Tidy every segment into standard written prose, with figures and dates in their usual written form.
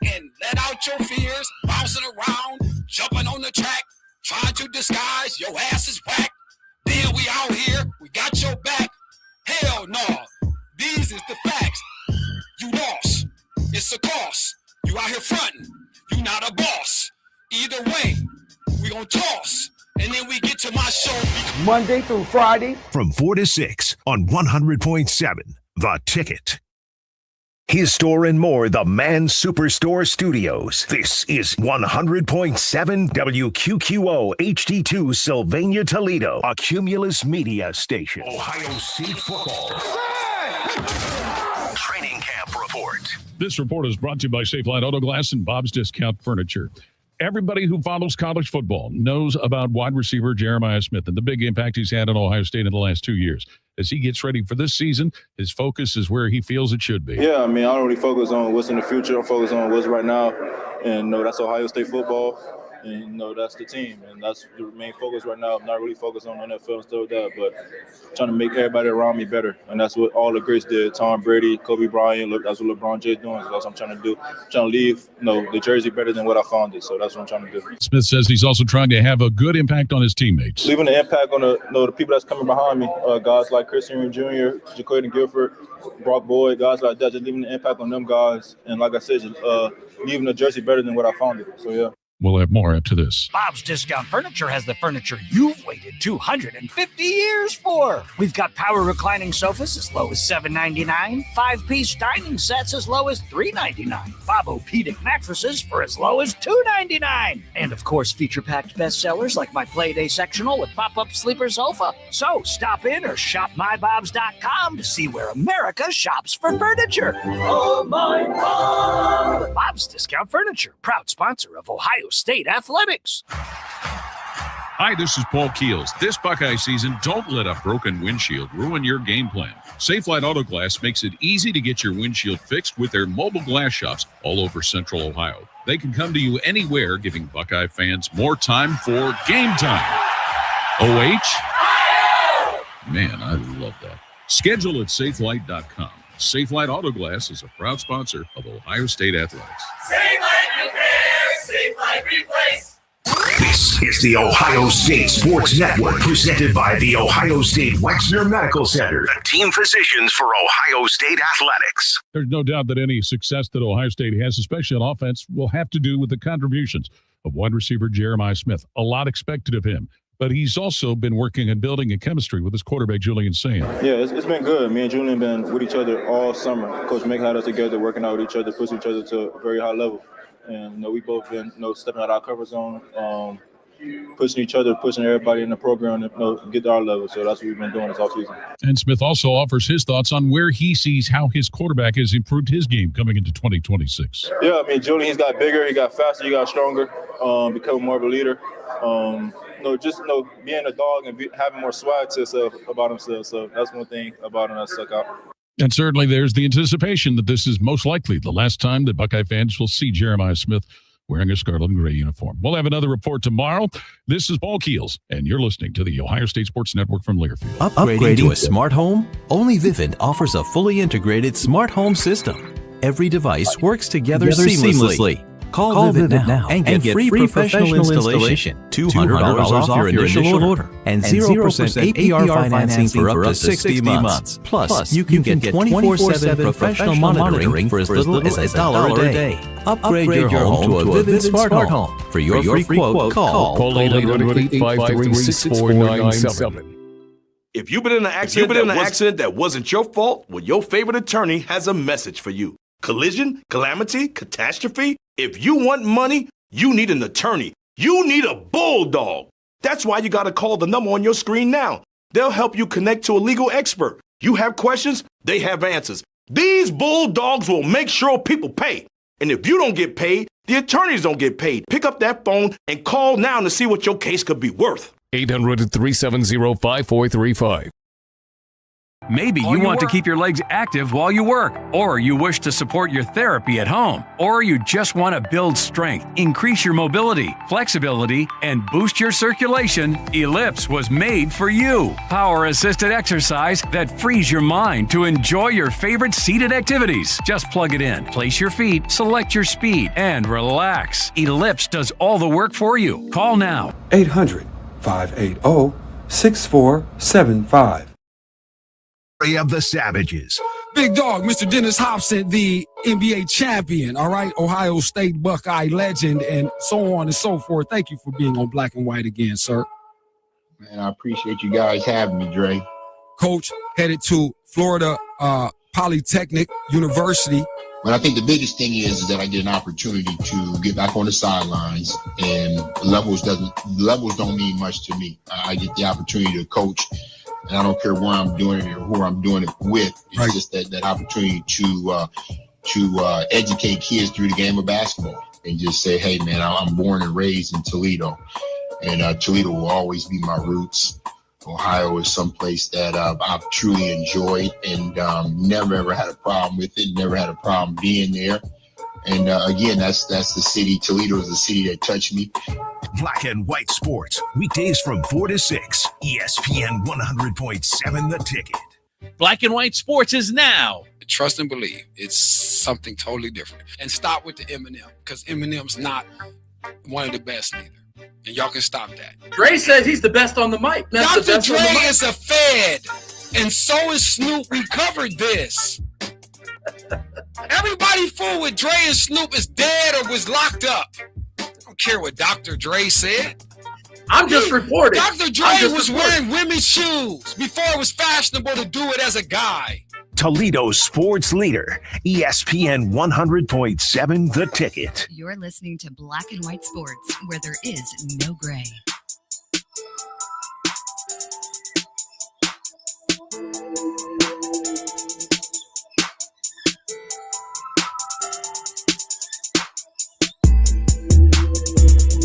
back and let out your fears. Bouncing around, jumping on the track, trying to disguise your ass is whack. Then we out here, we got your back. Hell no, these is the facts. You lost, it's a cost. You out here fronting, you not a boss. Either way, we gon' toss. And then we get to my show. Monday through Friday. From 4 to 6 on 100.7, The Ticket. His Store and More, the Man Superstore Studios. This is 100.7 WQQO HD2 Sylvania, Toledo, a Cumulus media station. Ohio State football. Training camp report. This report is brought to you by Safe Light Auto Glass and Bob's Discount Furniture. Everybody who follows college football knows about wide receiver Jeremiah Smith and the big impact he's had on Ohio State in the last 2 years. As he gets ready for this season, his focus is where he feels it should be. Yeah, I mean, I don't really focus on what's in the future. I focus on what's right now. And, that's Ohio State football. And, that's the team. And that's the main focus right now. I'm not really focused on NFL and stuff like that, but trying to make everybody around me better. And that's what all the greats did. Tom Brady, Kobe Bryant, that's what LeBron James doing. So that's what I'm trying to do. I'm trying to leave, the jersey better than what I found it. So that's what I'm trying to do. Smith says he's also trying to have a good impact on his teammates. Leaving the impact on the people that's coming behind me. Guys like Chris Henry Jr., Jaquaden Guilford, Brock Boyd, guys like that, just leaving the impact on them guys. And like I said, just leaving the jersey better than what I found it. So, yeah. We'll have more after this. Bob's Discount Furniture has the furniture you've waited 250 years for. We've got power reclining sofas as low as $7.99, 5-piece dining sets as low as $3.99, Bobopedic mattresses for as low as $2.99, and of course feature-packed bestsellers like my Playday sectional with pop-up sleeper sofa. So stop in or shop mybobs.com to see where America shops for furniture. Oh my Bob! Bob's Discount Furniture, proud sponsor of Ohio State Athletics. Hi, this is Paul Keels. This Buckeye season, don't let a broken windshield ruin your game plan. Safe Light Auto Glass makes it easy to get your windshield fixed with their mobile glass shops all over Central Ohio. They can come to you anywhere, giving Buckeye fans more time for game time. OH? Man, I love that. Schedule at safelight.com. Safe Light Auto Glass is a proud sponsor of Ohio State Athletics. Safe Light Repair, Safe Light Replace. This is the Ohio State Sports Network, presented by the Ohio State Wexner Medical Center, the team physicians for Ohio State Athletics. There's no doubt that any success that Ohio State has, especially on offense, will have to do with the contributions of wide receiver Jeremiah Smith. A lot expected of him. But he's also been working on building a chemistry with his quarterback, Julian Sayin. Yeah, it's been good. Me and Julian been with each other all summer. Coach Mick had us together, working out with each other, pushing each other to a very high level. And, we both been, stepping out our comfort zone, pushing each other, pushing everybody in the program to get to our level. So that's what we've been doing this offseason. And Smith also offers his thoughts on where he sees how his quarterback has improved his game coming into 2026. Yeah, Julian, he's got bigger, he got faster, he got stronger, becoming more of a leader. Being a dog and having more swag to himself about himself. So that's one thing about him that stuck out. And certainly there's the anticipation that this is most likely the last time that Buckeye fans will see Jeremiah Smith wearing a scarlet and gray uniform. We'll have another report tomorrow. This is Paul Keels, and you're listening to the Ohio State Sports Network from Learfield. Upgrading to a smart home? Only Vivint offers a fully integrated smart home system. Every device works together seamlessly. Call Vivint now and get free professional installation, $200 off your initial order, and 0% APR financing for up to 60 months. Plus, you can get 24/7 professional monitoring for as little as $1 a day. Upgrade your home to a Vivint smart home. For your free quote, call 800-853-6497. If you've been in an accident that wasn't your fault, well, your favorite attorney has a message for you. Collision, calamity, catastrophe. If you want money, you need an attorney. You need a bulldog. That's why you got to call the number on your screen now. They'll help you connect to a legal expert. You have questions, they have answers. These bulldogs will make sure people pay. And if you don't get paid, the attorneys don't get paid. Pick up that phone and call now to see what your case could be worth. 800-370-5435. Maybe you want to keep your legs active while you work, or you wish to support your therapy at home, or you just want to build strength, increase your mobility, flexibility, and boost your circulation. Ellipse was made for you. Power-assisted exercise that frees your mind to enjoy your favorite seated activities. Just plug it in, place your feet, select your speed, and relax. Ellipse does all the work for you. Call now. 800-580-6475. Of the Savages. Big dog, Mr. Dennis Hobson, the NBA champion, all right? Ohio State Buckeye legend, and so on and so forth. Thank you for being on Black and White again, sir. Man, I appreciate you guys having me, Dre. Coach headed to Florida Polytechnic University. But I think the biggest thing is that I get an opportunity to get back on the sidelines, and levels don't mean much to me. I get the opportunity to coach, and I don't care where I'm doing it or who I'm doing it with. It's just that opportunity to educate kids through the game of basketball and just say, hey, man, I'm born and raised in Toledo, and Toledo will always be my roots. Ohio is someplace that I've truly enjoyed and never ever had a problem with it, never had a problem being there. And again, that's the city. Toledo is the city that touched me. Black and White Sports, weekdays from 4 to 6, ESPN 100.7 The Ticket. Black and White Sports is now. Trust and believe. It's something totally different. And stop with the Eminem, because Eminem's not one of the best either. And y'all can stop that. Dre says he's the best on the mic. Dr. Dre is a Fed, and so is Snoop. We covered this. Everybody fool with Dre and Snoop is dead or was locked up. I don't care what Dr. Dre said. I'm just reporting. Dr. Dre was wearing women's shoes before it was fashionable to do it as a guy. Toledo's sports leader, ESPN 100.7 The Ticket. You're listening to Black and White Sports, where there is no gray.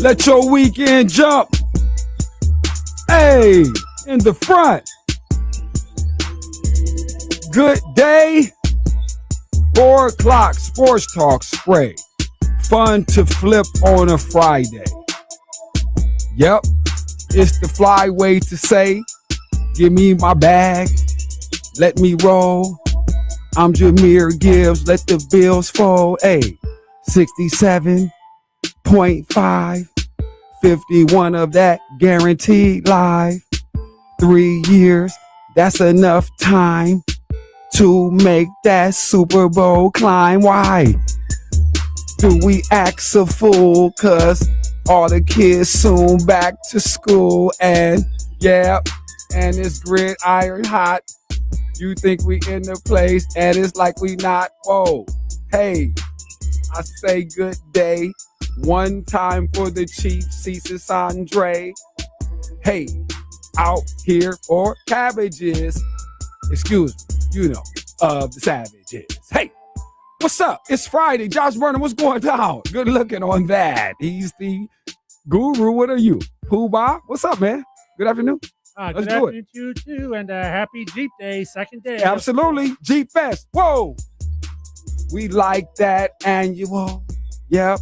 Let your weekend jump. Hey, in the front. Good day. 4 o'clock sports talk spray. Fun to flip on a Friday. Yep, it's the flyway to say, give me my bag, let me roll. I'm Jameer Gibbs, let the bills fall. Hey, 67.5, 51 of that guaranteed live. 3 years, that's enough time to make that Super Bowl climb. Why do we act a fool? Cause all the kids soon back to school, and yeah, and it's gridiron hot. You think we in the place, and it's like we not. Whoa, hey, I say good day. One time for the chief, Cesar Andre. Hey, out here for cabbages. Excuse me, you know, of the Savages. Hey, what's up? It's Friday. Josh Burnham, what's going down? Good looking on that. He's the guru. What are you? Pooh-Bah? What's up, man? Good afternoon. Good afternoon to you too, and happy Jeep Day, second day. Absolutely. Jeep Fest. Whoa. We like that annual. Yep.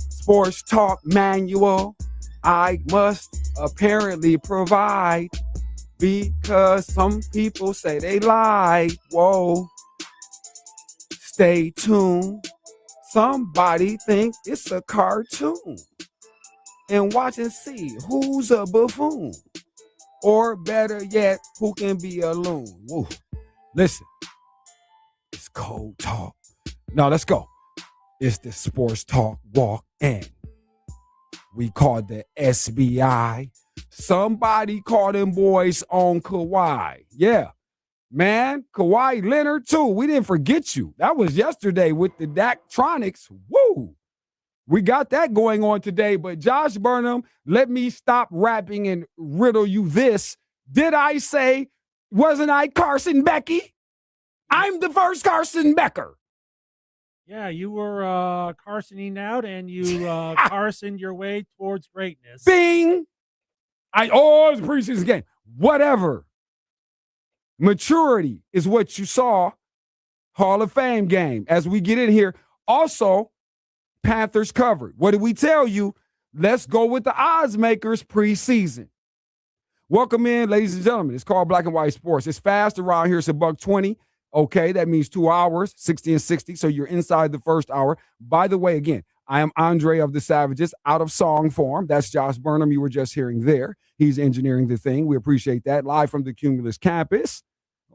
Sports Talk manual. I must apparently provide, because some people say they lie. Whoa. Stay tuned. Somebody think it's a cartoon. And watch and see who's a buffoon. Or better yet, who can be a loon. Woo. Listen, it's cold talk. Now let's go. It's the Sports Talk walk in. We called the SBI. Somebody called them boys on Kawhi. Yeah, man, Kawhi Leonard too. We didn't forget you. That was yesterday with the Daktronics. Woo! We got that going on today. But Josh Burnham, let me stop rapping and riddle you this. Did I say, wasn't I Carson Becky? I'm the first Carson Becker. Yeah, you were Carsoning out, and you Carsoned your way towards greatness. Bing! It's a preseason game. Whatever. Maturity is what you saw. Hall of Fame game. As we get in here, also, Panthers covered. What did we tell you? Let's go with the odds makers preseason. Welcome in, ladies and gentlemen. It's called Black and White Sports. It's fast around here. It's $120. Okay, that means 2 hours, 60 and 60. So you're inside the first hour. By the way, again, I am Andre of the Savages, out of song form. That's Josh Burnham you were just hearing there. He's engineering the thing. We appreciate that. Live from the Cumulus campus.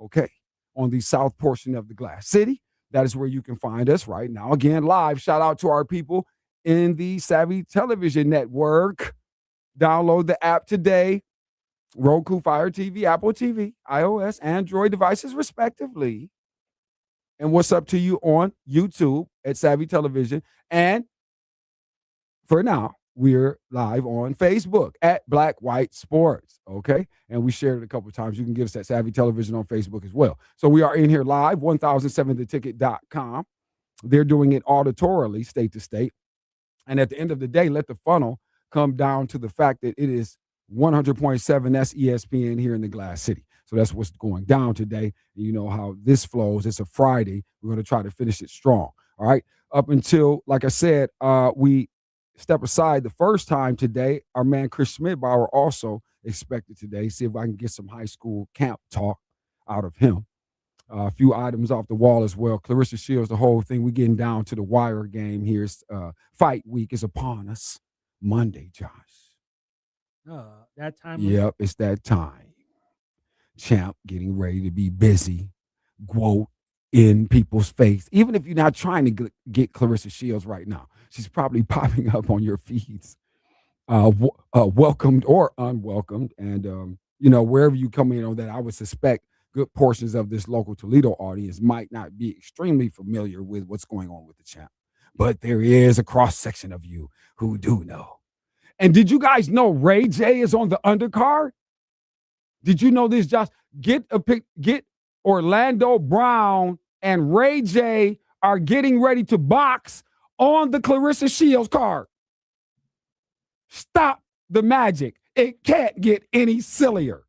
Okay, on the south portion of the Glass City. That is where you can find us right now. Again, live. Shout out to our people in the Savvy Television Network. Download the app today. Roku, Fire TV, Apple TV, iOS, Android devices, respectively. And what's up to you on YouTube at Savvy Television. And for now, we're live on Facebook at Black White Sports. Okay. And we shared it a couple of times. You can get us at Savvy Television on Facebook as well. So we are in here live, 1007theticket.com. They're doing it auditorily, state to state. And at the end of the day, let the funnel come down to the fact that it is 100.7, that's ESPN here in the Glass City. So that's what's going down today. You know how this flows. It's a Friday. We're going to try to finish it strong. All right. Up until, like I said, we step aside the first time today. Our man Chris Schmidbauer also expected today. See if I can get some high school camp talk out of him. A few items off the wall as well. Clarissa Shields, the whole thing. We're getting down to the wire game here. Fight week is upon us. Monday, Josh. That time. Yep, it's that time. Champ getting ready to be busy. Quote in people's face. Even if you're not trying to get Clarissa Shields right now, she's probably popping up on your feeds, welcomed or unwelcomed. And, wherever you come in on that, I would suspect good portions of this local Toledo audience might not be extremely familiar with what's going on with the champ. But there is a cross-section of you who do know. And did you guys know Ray J is on the undercard? Did you know this, Josh? Get Orlando Brown and Ray J are getting ready to box on the Clarissa Shields card. Stop the magic. It can't get any sillier.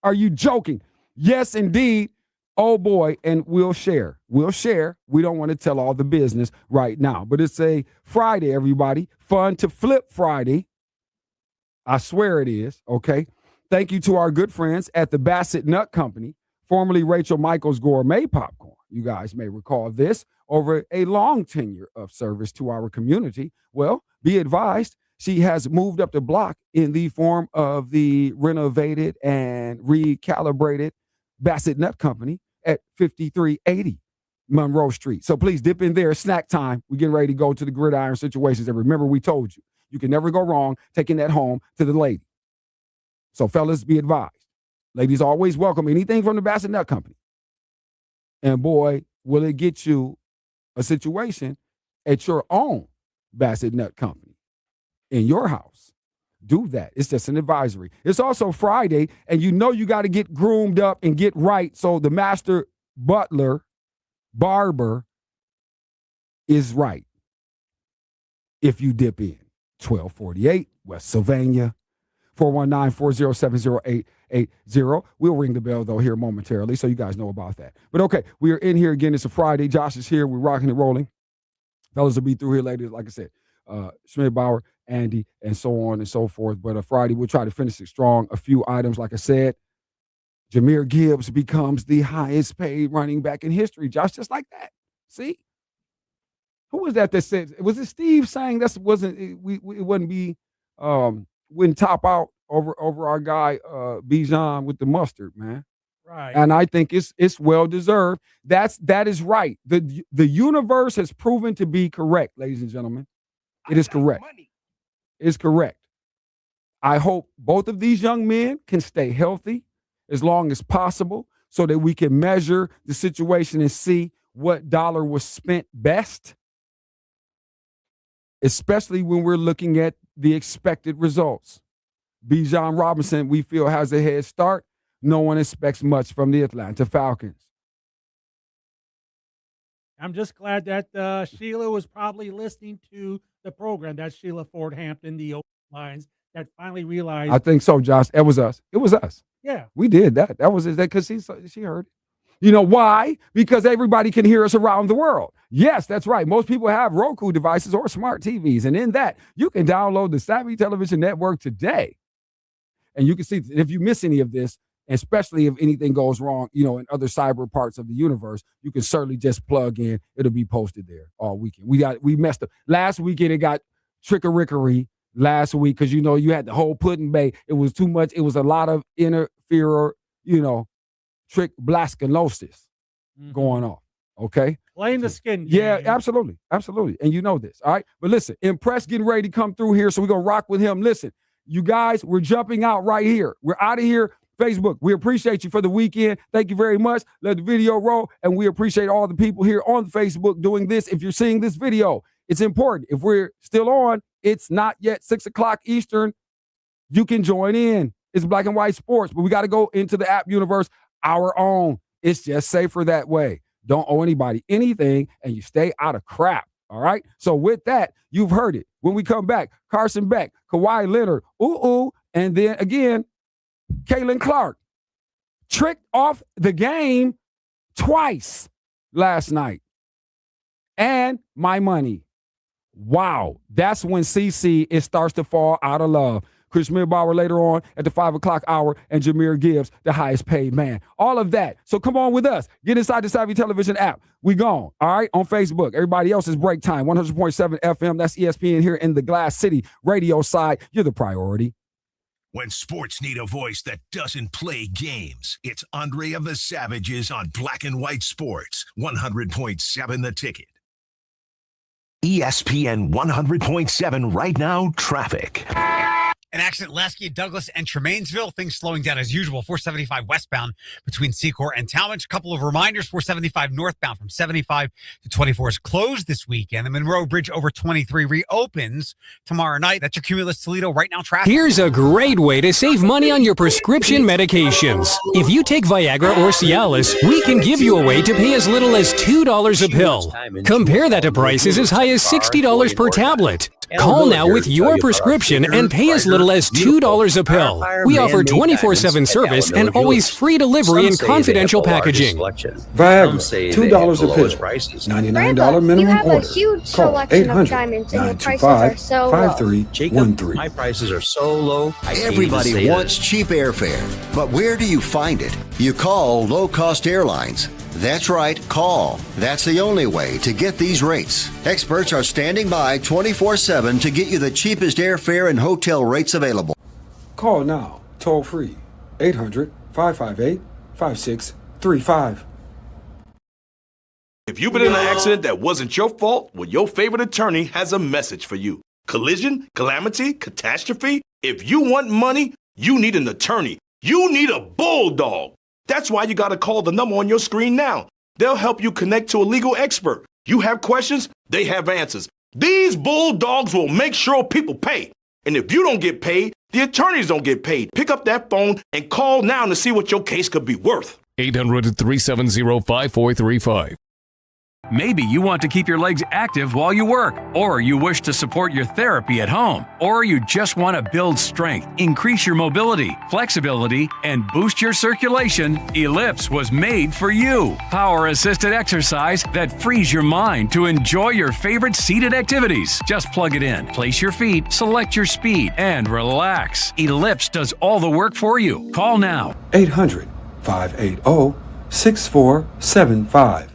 Are you joking? Yes, indeed. Oh, boy. And we'll share. We don't want to tell all the business right now. But it's a Friday, everybody. Fun to flip Friday. I swear it is, okay? Thank you to our good friends at the Bassett Nut Company, formerly Rachel Michaels Gourmet Popcorn. You guys may recall this over a long tenure of service to our community. Well, be advised, she has moved up the block in the form of the renovated and recalibrated Bassett Nut Company at 5380 Monroe Street. So please dip in there. Snack time. We're getting ready to go to the gridiron situations. And remember, we told you, you can never go wrong taking that home to the lady. So fellas, be advised. Ladies always welcome anything from the Bassett Nut Company. And boy, will it get you a situation at your own Bassett Nut Company in your house. Do that. It's just an advisory. It's also Friday, and you got to get groomed up and get right. So the master barber is right. If you dip in. 1248 West Sylvania, 419-407-0880. We'll ring the bell, though, here momentarily, so you guys know about that. But, okay, we are in here again. It's a Friday. Josh is here. We're rocking and rolling. Fellas will be through here later, like I said. Schmidbauer, Andy, and so on and so forth. But Friday, we'll try to finish it strong. A few items, like I said. Jahmyr Gibbs becomes the highest paid running back in history. Josh, just like that. See? Who was that said? Was it Steve saying that wouldn't top out over our guy Bijan with the mustard, man? Right. And I think it's well deserved. That is right. The universe has proven to be correct, ladies and gentlemen. It is correct. It's correct. I hope both of these young men can stay healthy as long as possible so that we can measure the situation and see what dollar was spent best, especially when we're looking at the expected results. Bijan Robinson, we feel, has a head start. No one expects much from the Atlanta Falcons. I'm just glad that Sheila was probably listening to the program. That's Sheila Ford Hampton, the Open Lines, that finally realized. I think so, Josh. It was us. Yeah. We did that. That was because she heard it. You know why? Because everybody can hear us around the world. Yes, that's right. Most people have ROKU devices or smart TVs. And in that, you can download the Savvy Television Network today. And you can see if you miss any of this, especially if anything goes wrong, you know, in other cyber parts of the universe, you can certainly just plug in. It'll be posted there all weekend. We messed up. Last weekend, it got trickerickery last week because, you know, you had the whole Pudding Bay. It was too much. It was a lot of interferer, you know, trick blasculosis going on. Okay. Playing the skin game. Yeah, absolutely. Absolutely. And you know this. All right. But listen, Impress getting ready to come through here. So we're going to rock with him. Listen, you guys, we're jumping out right here. We're out of here. Facebook, we appreciate you for the weekend. Thank you very much. Let the video roll. And we appreciate all the people here on Facebook doing this. If you're seeing this video, it's important. If we're still on, it's not yet 6 o'clock Eastern. You can join in. It's Black and White Sports, but we got to go into the app universe our own. It's just safer that way. Don't owe anybody anything, and you stay out of crap. All right. So with that, you've heard it. When we come back, Carson Beck, Kawhi Leonard, and then again, Kaylin Clark tricked off the game twice last night. And my money. Wow. That's when CC, it starts to fall out of love. Chris Mirbauer later on at the 5 o'clock hour, and Jameer Gibbs, the highest paid man. All of that. So come on with us. Get inside the Savvy Television app. We gone. All right. On Facebook. Everybody else is break time. 100.7 FM. That's ESPN here in the Glass City radio side. You're the priority. When sports need a voice that doesn't play games, it's Andre of the Savages on Black and White Sports. 100.7 The Ticket. ESPN 100.7 right now, traffic. An accident Lasky, Douglas, and Tremainsville. Things slowing down as usual. 475 westbound between Secor and Talmadge. A couple of reminders. 475 northbound from 75 to 24 is closed this weekend. The Monroe Bridge over 23 reopens tomorrow night. That's your Cumulus Toledo right now traffic. Here's a great way to save money on your prescription medications. If you take Viagra or Cialis, we can give you a way to pay as little as $2 a pill. Compare that to prices as high as $60 per tablet. Call now with your prescription and pay as little as $2 a pill. We offer 24/7 service and always free delivery and confidential packaging. Viagra, $2 a pill. $99 minimum order. Call 800-925-5313. My prices are so low. Everybody wants cheap airfare, but where do you find it? You call Low Cost Airlines. That's right, call. That's the only way to get these rates. Experts are standing by 24/7 to get you the cheapest airfare and hotel rates available. Call now, toll free, 800-558-5635. If you've been in an accident that wasn't your fault, well, your favorite attorney has a message for you. Collision, calamity, catastrophe. If you want money, you need an attorney. You need a bulldog. That's why you got to call the number on your screen now. They'll help you connect to a legal expert. You have questions, they have answers. These bulldogs will make sure people pay. And if you don't get paid, the attorneys don't get paid. Pick up that phone and call now to see what your case could be worth. 800-370-5435. Maybe you want to keep your legs active while you work, or you wish to support your therapy at home, or you just want to build strength, increase your mobility, flexibility, and boost your circulation. Ellipse was made for you. Power-assisted exercise that frees your mind to enjoy your favorite seated activities. Just plug it in, place your feet, select your speed, and relax. Ellipse does all the work for you. Call now. 800-580-6475.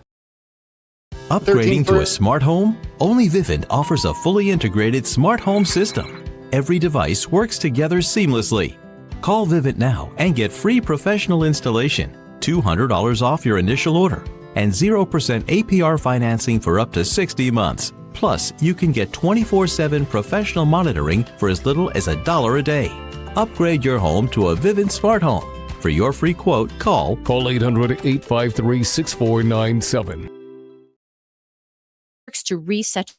Upgrading to a smart home? Only Vivint offers a fully integrated smart home system. Every device works together seamlessly. Call Vivint now and get free professional installation, $200 off your initial order, and 0% APR financing for up to 60 months. Plus, you can get 24/7 professional monitoring for as little as $1 a day. Upgrade your home to a Vivint smart home. For your free quote, call 800-853-6497. To reset.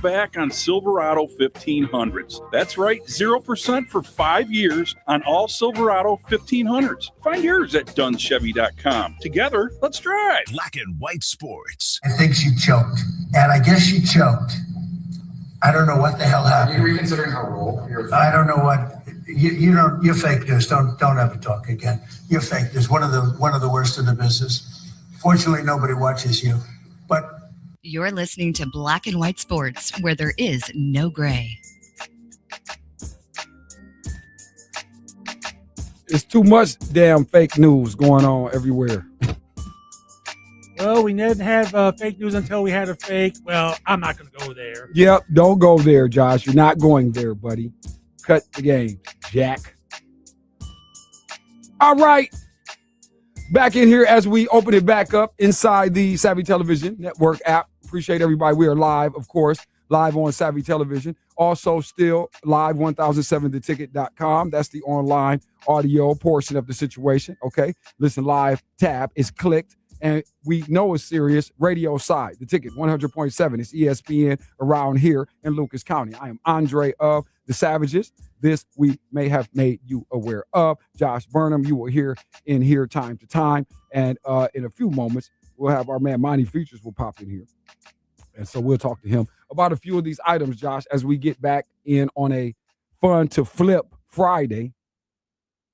back on Silverado 1500s. That's right, 0% for 5 years on all Silverado 1500s. Find yours at dunschevy.com. Together, let's drive. Black and White Sports. I think she choked, and I guess she choked. I don't know what the hell happened. Are you reconsidering her role? I don't know what. You don't. You're fake news. Don't ever talk again. You're fake news. One of the worst in the business. Fortunately, nobody watches you, but. You're listening to Black and White Sports, where there is no gray. It's too much damn fake news going on everywhere. Well, we didn't have fake news until we had a fake. Well, I'm not going to go there. Yep, don't go there, Josh. You're not going there, buddy. Cut the game, Jack. All right. Back in here as we open it back up inside the Savvy Television Network app. Appreciate everybody. We are live, of course, live on Savvy Television. Also still live 1007theticket.com. That's the online audio portion of the situation, okay? Listen live tab is clicked, and we know it's serious. Radio side, the ticket, 100.7. It's ESPN around here in Lucas County. I am Andre of the Savages. This we may have made you aware of. Josh Burnham, you will hear in here time to time. And in a few moments, we'll have our man Monty Features will pop in here. And so we'll talk to him about a few of these items, Josh, as we get back in on a Fun to Flip Friday.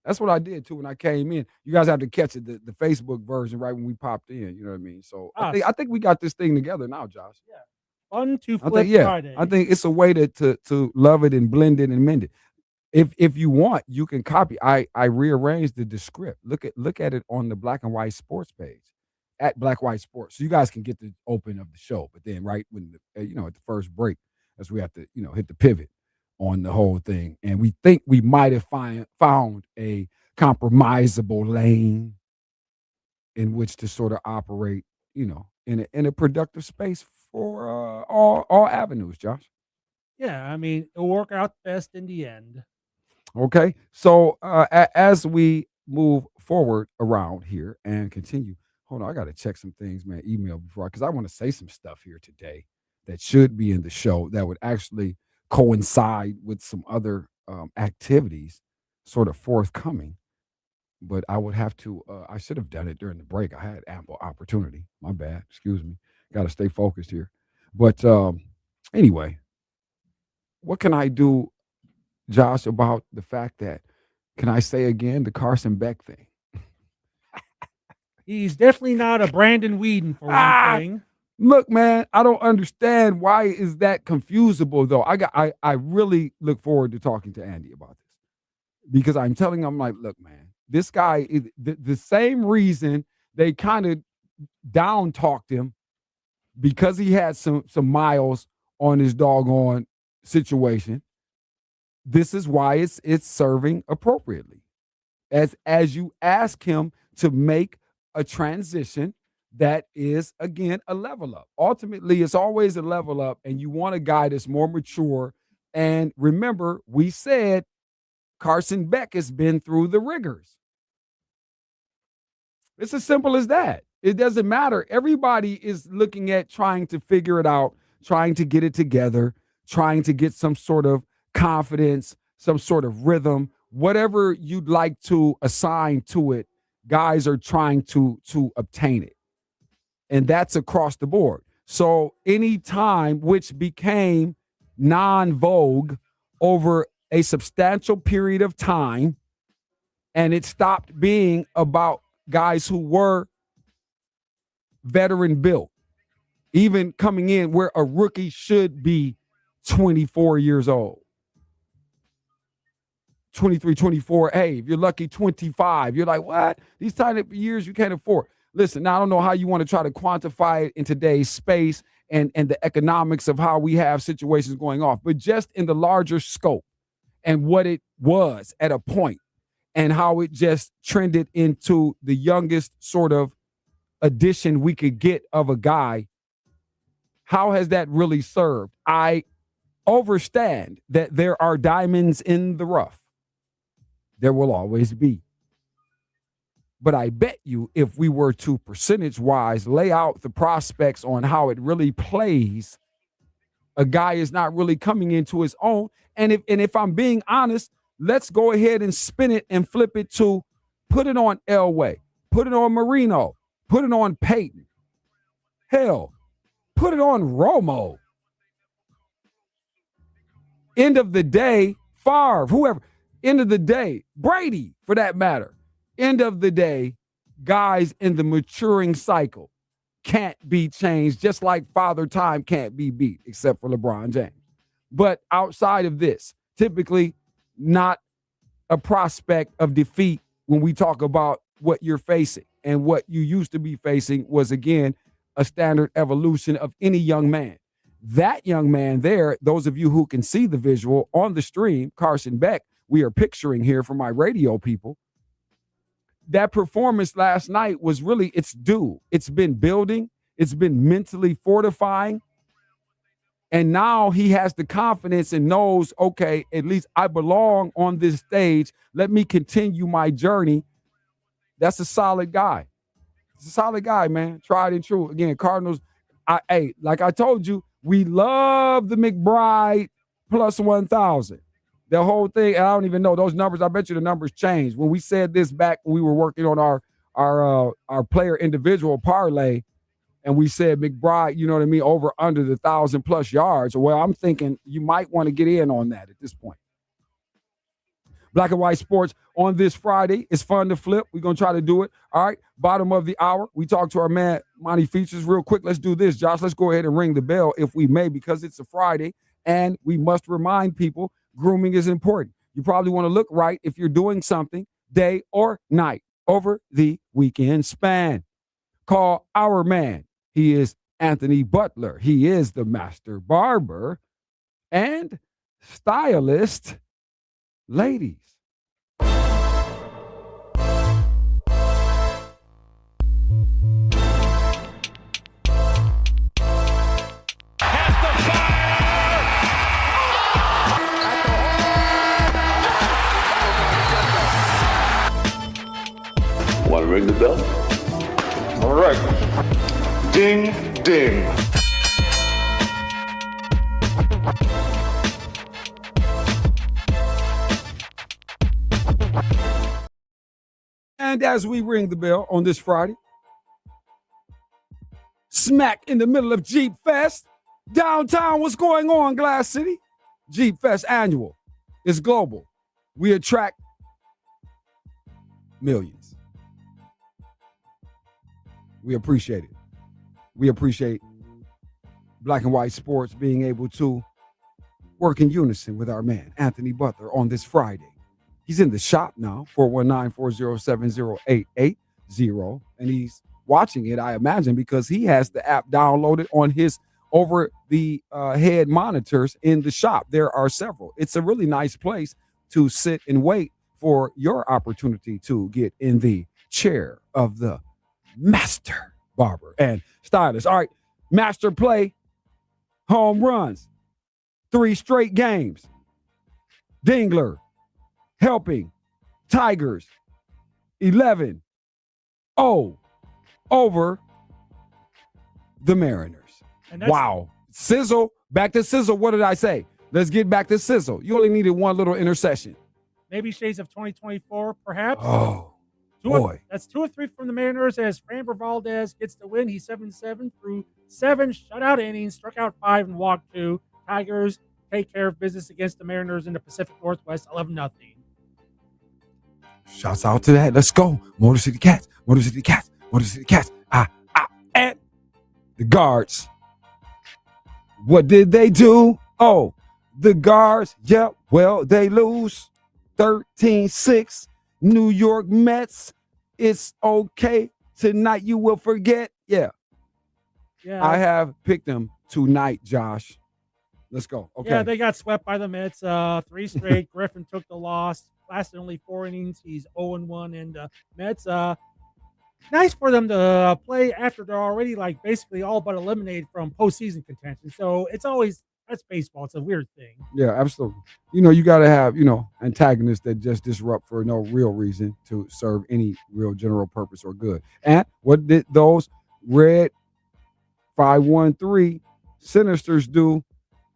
That's what I did, too, when I came in. You guys have to catch it, the Facebook version, right when we popped in. You know what I mean? So I think we got this thing together now, Josh. Yeah. Fun to Flip Friday. I think it's a way to love it and blend it and mend it. If you want, you can copy. I rearranged the script. Look at it on the Black and White Sports page at Black White Sports, so you guys can get the open of the show. But then, right when at the first break, as we have to hit the pivot on the whole thing, and we think we might have found a compromisable lane in which to sort of operate, in a productive space for all avenues, Josh. Yeah, I mean, it'll work out best in the end. Okay, so as we move forward around here and continue, hold on, I got to check some things, man, email before, because I want to say some stuff here today that should be in the show that would actually coincide with some other activities sort of forthcoming. But I would have to, I should have done it during the break. I had ample opportunity. My bad, excuse me. Got to stay focused here. But anyway, what can I do, Josh, about the fact that, can I say again, the Carson Beck thing? He's definitely not a Brandon Whedon for one thing. Look, man, I don't understand why is that confusable, though. I really look forward to talking to Andy about this, because I'm telling him, like, look, man, this guy is the same reason they kind of down talked him, because he had some miles on his doggone situation. This is why it's serving appropriately. As you ask him to make a transition that is, again, a level up. Ultimately, it's always a level up, and you want a guy that's more mature. And remember, we said Carson Beck has been through the rigors. It's as simple as that. It doesn't matter. Everybody is looking at trying to figure it out, trying to get it together, trying to get some sort of confidence, some sort of rhythm, whatever you'd like to assign to it. Guys are trying to obtain it. And that's across the board. So any time, which became non-vogue over a substantial period of time, and it stopped being about guys who were veteran built, even coming in where a rookie should be 24 years old. 23, 24, hey, if you're lucky, 25. You're like, what? These type of years you can't afford. Listen, now I don't know how you want to try to quantify it in today's space and the economics of how we have situations going off, but just in the larger scope and what it was at a point and how it just trended into the youngest sort of addition we could get of a guy. How has that really served? I understand that there are diamonds in the rough. There will always be. But I bet you if we were to percentage-wise lay out the prospects on how it really plays, A guy is not really coming into his own. And if I'm being honest, let's go ahead and spin it and flip it to put it on Elway, put it on Marino, put it on Peyton. Hell, put it on Romo. End of the day, Favre, whoever. End of the day, Brady, for that matter. End of the day, guys in the maturing cycle can't be changed, just like Father Time can't be beat, except for LeBron James. But outside of this, typically not a prospect of defeat when we talk about what you're facing. And what you used to be facing was, again, a standard evolution of any young man. That young man there, those of you who can see the visual on the stream, Carson Beck, we are picturing here for my radio people, that performance last night was really its due. It's been building. It's been mentally fortifying. And now he has the confidence and knows, okay, at least I belong on this stage. Let me continue my journey. That's a solid guy. It's a solid guy, man. Tried and true. Again, Cardinals, like I told you, we love the McBride plus 1,000. The whole thing, and I don't even know those numbers. I bet you the numbers changed. When we said this back when we were working on our player individual parlay, and we said McBride, you know what I mean, over under the 1,000+ yards. Well, I'm thinking you might want to get in on that at this point. Black and White Sports on this Friday. It's fun to flip. We're going to try to do it. All right, bottom of the hour. We talked to our man, Monty Features, real quick. Let's do this, Josh. Let's go ahead and ring the bell if we may, because it's a Friday, and we must remind people grooming is important. You probably want to look right if you're doing something day or night over the weekend span. Call our man. He is Anthony Butler. He is the master barber and stylist. Ladies. Want to ring the bell? All right. Ding, ding. And as we ring the bell on this Friday, smack in the middle of Jeep Fest, downtown, what's going on, Glass City? Jeep Fest annual. It's global. We attract millions. We appreciate it. We appreciate Black and White Sports being able to work in unison with our man, Anthony Butler, on this Friday. He's in the shop now, 419-407-0880, and he's watching it, I imagine, because he has the app downloaded on his over-the-head monitors in the shop. There are several. It's a really nice place to sit and wait for your opportunity to get in the chair of the master barber and stylist. All right, master play, home runs, 3 straight games. Dingler helping Tigers 11-0 over the Mariners. Wow. Sizzle, back to Sizzle. What did I say? Let's get back to Sizzle. You only needed one little interception. Maybe shades of 2024, perhaps. Oh, boy. That's 2 or 3 from the Mariners as Framber Valdez gets the win. He's 7-7 through 7 shutout innings, struck out 5 and walked 2. Tigers take care of business against the Mariners in the Pacific Northwest, 11-0. Shouts out to that. Let's go. Motor City Cats. Motor City Cats. Motor City Cats. And the Guards. What did they do? Oh, the Guards. Yeah, well, they lose 13-6. New York Mets. It's okay. Tonight you will forget. Yeah. I have picked them tonight, Josh. Let's go. Okay. Yeah, they got swept by the Mets. 3 straight. Griffin took the loss. Lasted only 4 innings. He's 0-1. And the Mets, nice for them to play after they're already basically all but eliminated from postseason contention. So it's always, that's baseball. It's a weird thing. Yeah, absolutely. You got to have, antagonists that just disrupt for no real reason to serve any real general purpose or good. And what did those red 513 Sinisters do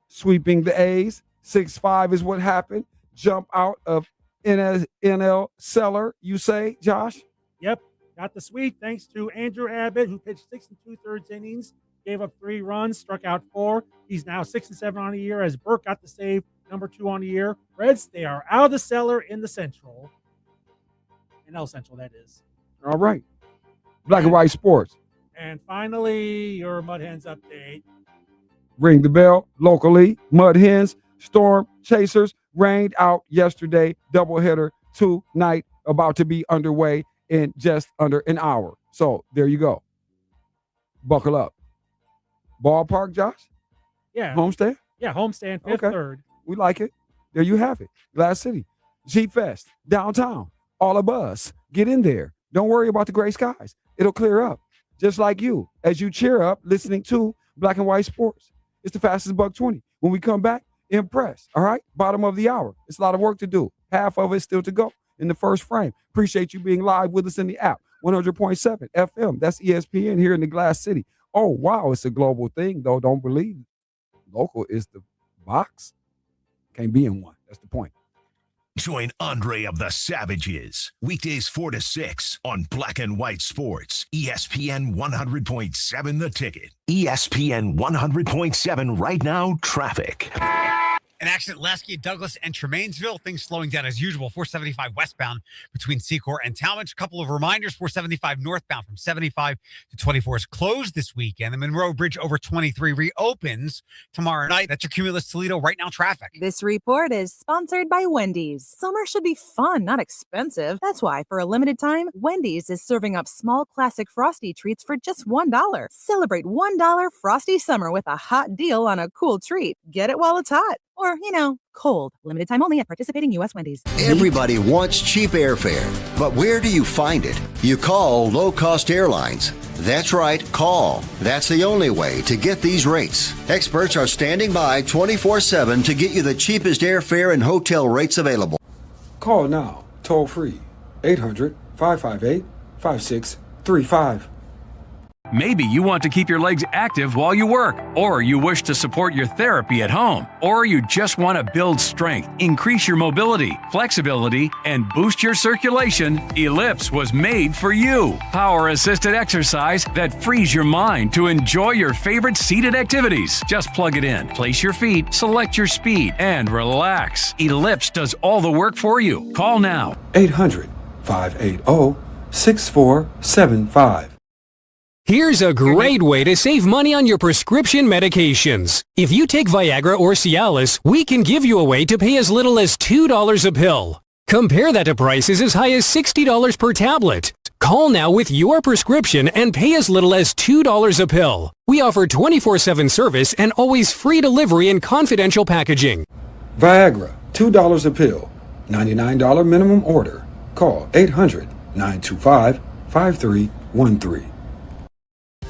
sweeping the A's. 6-5 is what happened. Jump out of NL cellar, you say, Josh? Yep, got the sweep thanks to Andrew Abbott, who pitched 6 2/3 innings, gave up 3 runs, struck out 4. He's now 6-7 on the year as Burke got the save, number 2 on the year. Reds, they are out of the cellar in the Central. NL Central, that is. All right. Black and white sports. And finally, your Mud Hens update. Ring the bell locally. Mud Hens, Storm Chasers rained out yesterday. Doubleheader tonight, about to be underway in just under an hour. So there you go. Buckle up. Ballpark, Josh? Yeah. Homestand? Yeah, homestand, fifth, third. We like it. There you have it. Glass City. G-Fest, downtown, all of us. Get in there. Don't worry about the gray skies. It'll clear up. Just like you, as you cheer up listening to Black and White Sports. It's the fastest $1.20. When we come back, impress. All right? Bottom of the hour. It's a lot of work to do. Half of it still to go in the first frame. Appreciate you being live with us in the app. 100.7 FM. That's ESPN here in the Glass City. Oh, wow. It's a global thing, though. Don't believe it. Local is the box. Can't be in one. That's the point. Join Andre of the Savages, weekdays 4 to 6 on Black and White Sports, ESPN 100.7 The Ticket. ESPN 100.7 right now, traffic. An accident Lasky, Douglas, and Tremainsville. Things slowing down as usual. 475 westbound between Secor and Talmadge. A couple of reminders. 475 northbound from 75 to 24 is closed this weekend. The Monroe Bridge over 23 reopens tomorrow night. That's your Cumulus Toledo right now traffic. This report is sponsored by Wendy's. Summer should be fun, not expensive. That's why, for a limited time, Wendy's is serving up small classic Frosty treats for just $1. Celebrate $1 Frosty Summer with a hot deal on a cool treat. Get it while it's hot. Or, cold. Limited time only at participating U.S. Wendy's. Everybody wants cheap airfare, but where do you find it? You call low-cost airlines. That's right, call. That's the only way to get these rates. Experts are standing by 24/7 to get you the cheapest airfare and hotel rates available. Call now, toll free, 800-558-5635. Maybe you want to keep your legs active while you work, or you wish to support your therapy at home, or you just want to build strength, increase your mobility, flexibility, and boost your circulation. Ellipse was made for you. Power-assisted exercise that frees your mind to enjoy your favorite seated activities. Just plug it in, place your feet, select your speed, and relax. Ellipse does all the work for you. Call now. 800-580-6475. Here's a great way to save money on your prescription medications. If you take Viagra or Cialis, we can give you a way to pay as little as $2 a pill. Compare that to prices as high as $60 per tablet. Call now with your prescription and pay as little as $2 a pill. We offer 24/7 service and always free delivery and confidential packaging. Viagra, $2 a pill. $99 minimum order. Call 800-925-5313.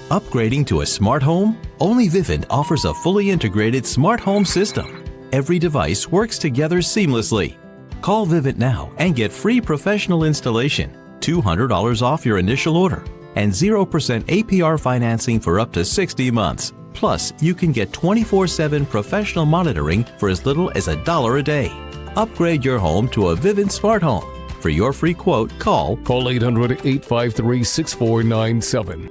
Upgrading to a smart home? Only Vivint offers a fully integrated smart home system. Every device works together seamlessly. Call Vivint now and get free professional installation, $200 off your initial order, and 0% APR financing for up to 60 months. Plus, you can get 24/7 professional monitoring for as little as $1 a day. Upgrade your home to a Vivint smart home. For your free quote, call 800-853-6497.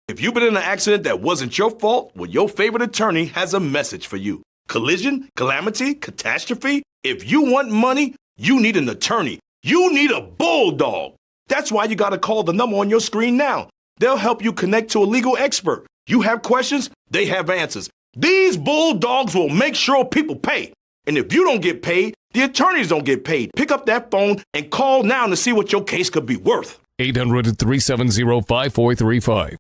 If you've been in an accident that wasn't your fault, well, your favorite attorney has a message for you. Collision, calamity, catastrophe. If you want money, you need an attorney. You need a bulldog. That's why you got to call the number on your screen now. They'll help you connect to a legal expert. You have questions, they have answers. These bulldogs will make sure people pay. And if you don't get paid, the attorneys don't get paid. Pick up that phone and call now to see what your case could be worth. 800-370-5435.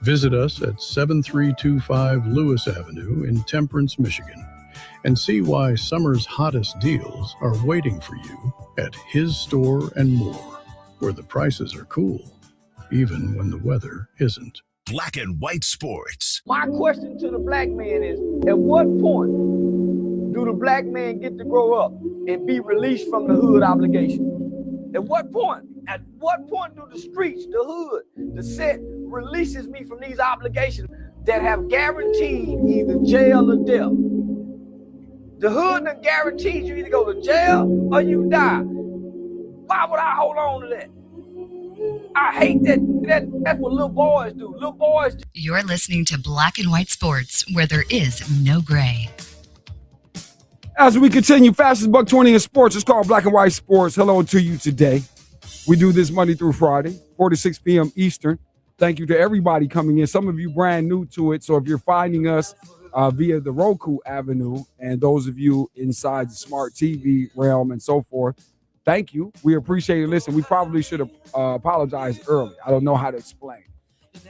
Visit us at 7325 Lewis Avenue in Temperance, Michigan, and see why summer's hottest deals are waiting for you at His Store and More, where the prices are cool, even when the weather isn't. Black and white sports. My question to the black man is, at what point do the black man get to grow up and be released from the hood obligation? At what point? At what point do the streets, the hood, the set releases me from these obligations that have guaranteed either jail or death? The hood that guarantees you either go to jail or you die. Why would I hold on to that? I hate that. That's what little boys do. Little boys do. You're listening to Black and White Sports, where there is no gray. As we continue, fastest buck 20 in sports. It's called Black and White Sports. Hello to you today. We do this Monday through Friday, 4 to 6 p.m. Eastern. Thank you to everybody coming in. Some of you brand new to it. So if you're finding us via the Roku avenue, and those of you inside the smart TV realm and so forth, thank you. We appreciate it. Listen, we probably should have apologized early. I don't know how to explain.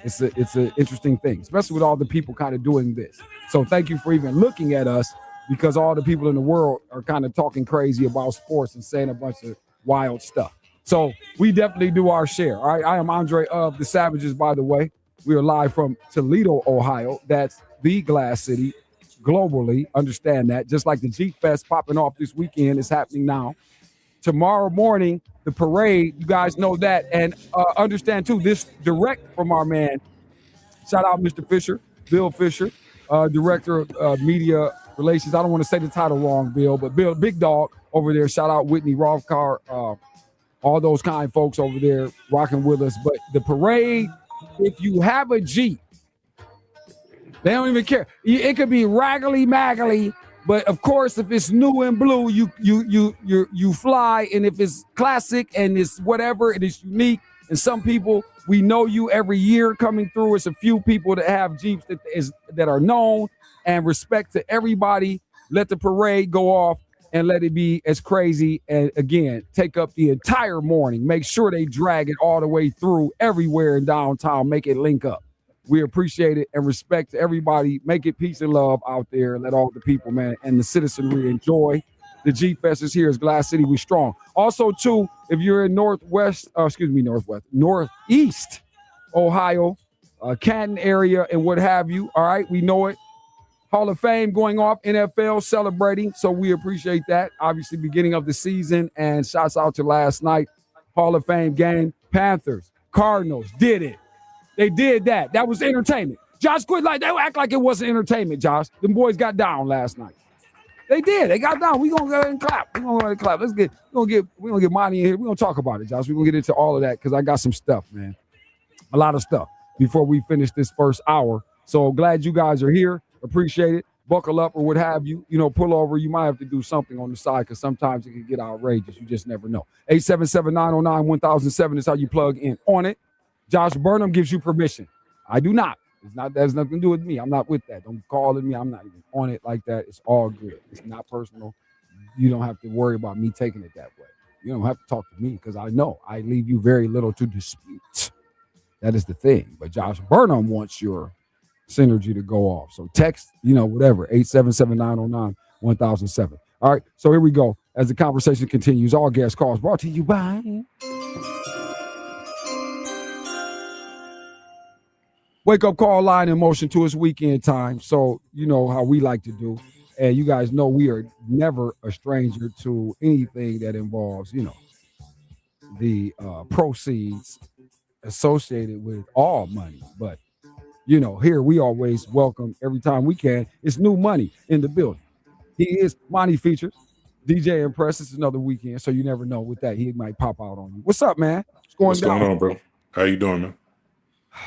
It's an interesting thing, especially with all the people kind of doing this. So thank you for even looking at us, because all the people in the world are kind of talking crazy about sports and saying a bunch of wild stuff. So we definitely do our share. All right. I am Andre of the Savages, by the way. We are live from Toledo, Ohio. That's the Glass City globally. Understand that. Just like the Jeep Fest popping off this weekend is happening now. Tomorrow morning, the parade, you guys know that. And understand, too, this direct from our man. Shout out Mr. Fisher, Bill Fisher, Director of Media Relations. I don't want to say the title wrong, Bill, but Bill, big dog over there. Shout out Whitney Rothkar, all those kind folks over there rocking with us. But the parade, if you have a Jeep, they don't even care. It could be raggedy maggly, but of course, if it's new and blue, you fly. And if it's classic and it's whatever, it is unique. And some people, we know you every year coming through. It's a few people that have Jeeps that are known. And respect to everybody. Let the parade go off and let it be as crazy. And again, take up the entire morning. Make sure they drag it all the way through everywhere in downtown. Make it link up. We appreciate it and respect to everybody. Make it peace and love out there. Let all the people, man, and the citizenry enjoy. The Jeep Fest is here. It's Glass City. We strong. Also, too, if you're in Northeast Ohio, Canton area and what have you, all right, we know it. Hall of Fame going off, NFL celebrating, so we appreciate that. Obviously, beginning of the season, and shouts out to last night, Hall of Fame game. Panthers, Cardinals did it. They did that. That was entertainment. Josh, quit like they act like it wasn't entertainment, Josh. Them boys got down last night. They did. They got down. We gonna go ahead and clap. We gonna go ahead and clap. We're gonna get Monty in here. We're gonna talk about it, Josh. We're gonna get into all of that because I got some stuff, man. A lot of stuff before we finish this first hour. So glad you guys are here. Appreciate it. Buckle up or what have you. You know, pull over. You might have to do something on the side because sometimes it can get outrageous. You just never know. 877-909-1007 is how you plug in on it. Josh Burnham gives you permission. I do not. That has nothing to do with me. I'm not with that. Don't call me. I'm not even on it like that. It's all good. It's not personal. You don't have to worry about me taking it that way. You don't have to talk to me because I know I leave you very little to dispute. That is the thing. But Josh Burnham wants your synergy to go off. So text, whatever, 877-909-1007. All right, so here we go. As the conversation continues, all guest calls brought to you by Wake Up Call Line in motion to its weekend time. So you know how we like to do. And you guys know we are never a stranger to anything that involves, the proceeds associated with all money. But here we always welcome every time we can. It's new money in the building. He is Monty Features, DJ Impress. It's another weekend, so you never know with that. He might pop out on you. What's up, man? What's going on, bro? How you doing, man? A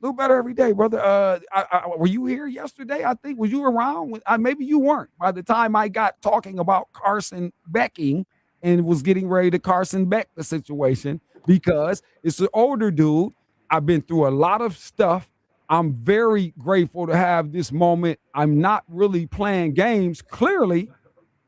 little better every day, brother. Were you here yesterday? I think. Was you around? Maybe you weren't. By the time I got talking about Carson Becking and was getting ready to Carson Beck the situation, because it's an older dude. I've been through a lot of stuff. I'm very grateful to have this moment. I'm not really playing games, clearly,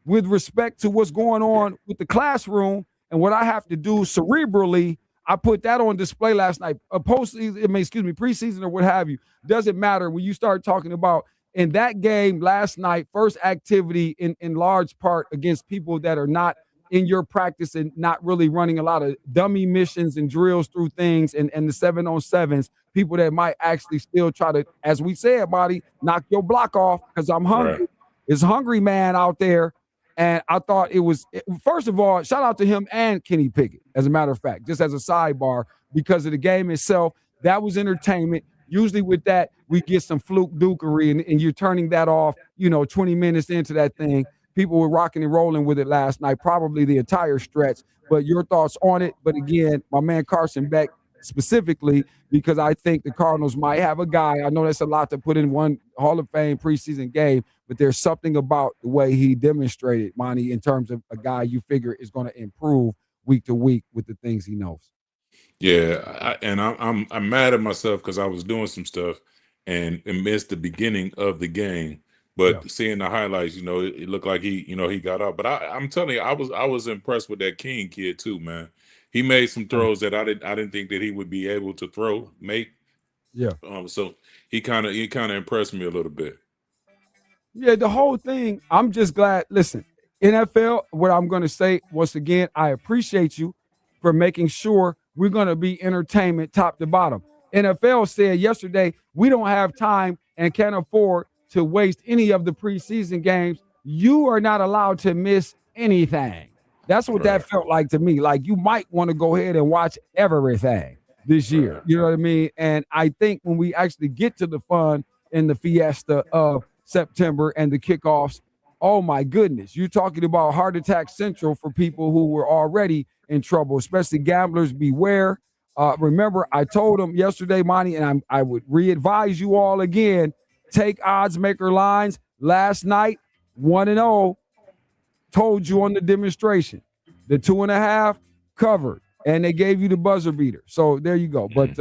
with respect to what's going on with the classroom and what I have to do cerebrally. I put that on display last night. Preseason or what have you. Doesn't matter when you start talking about in that game last night, first activity in large part against people that are not in your practice and not really running a lot of dummy missions and drills through things and the 7-on-7s, people that might actually still try to, as we said, Marty, knock your block off because I'm hungry. Right. It's hungry man out there. And I thought first of all, shout out to him and Kenny Pickett, as a matter of fact, just as a sidebar, because of the game itself. That was entertainment. Usually with that, we get some fluke dukery, and you're turning that off, 20 minutes into that thing. People were rocking and rolling with it last night, probably the entire stretch. But your thoughts on it? But again, my man Carson Beck specifically, because I think the Cardinals might have a guy. I know that's a lot to put in one Hall of Fame preseason game, but there's something about the way he demonstrated, Monty, in terms of a guy you figure is going to improve week to week with the things he knows. Yeah, I'm mad at myself because I was doing some stuff and missed the beginning of the game. But seeing the highlights, it looked like he got out. But I'm telling you, I was impressed with that King kid too, man. He made some throws that I didn't think that he would be able to make. Yeah. So he kind of impressed me a little bit. Yeah, the whole thing, I'm just glad. Listen, NFL, what I'm going to say, once again, I appreciate you for making sure we're going to be entertainment top to bottom. NFL said yesterday, we don't have time and can't afford to waste any of the preseason games. You are not allowed to miss anything. That's what that felt like to me. Like you might want to go ahead and watch everything this year. You know what I mean? And I think when we actually get to the fun and the fiesta of September and the kickoffs, oh my goodness, you're talking about heart attack central for people who were already in trouble, especially gamblers. Beware. Remember, I told them yesterday, Monty, and I would re-advise you all again, take odds maker lines. Last night, 1-0, told you on the demonstration. The 2.5 covered, and they gave you the buzzer beater. So there you go. But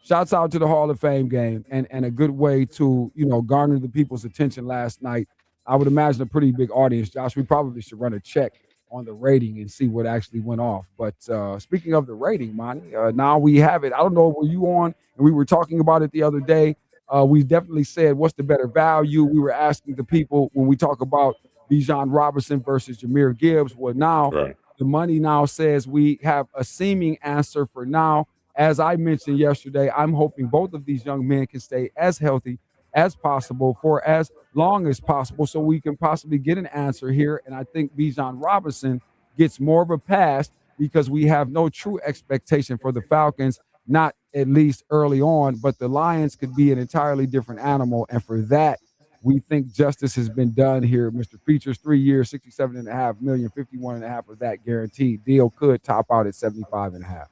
shouts out to the Hall of Fame game and a good way to, garner the people's attention last night. I would imagine a pretty big audience. Josh, we probably should run a check on the rating and see what actually went off. But speaking of the rating, Monty, now we have it. I don't know, were you on? And we were talking about it the other day. We definitely said, what's the better value? We were asking the people when we talk about Bijan Robinson versus Jahmyr Gibbs. Well, now the money now says we have a seeming answer for now. As I mentioned yesterday, I'm hoping both of these young men can stay as healthy as possible for as long as possible so we can possibly get an answer here. And I think Bijan Robinson gets more of a pass because we have no true expectation for the Falcons, not at least early on, but the Lions could be an entirely different animal. And for that, we think justice has been done here. Mr. Features, 3 years, $67.5 million, 51.5 of that guaranteed. Deal could top out at 75.5.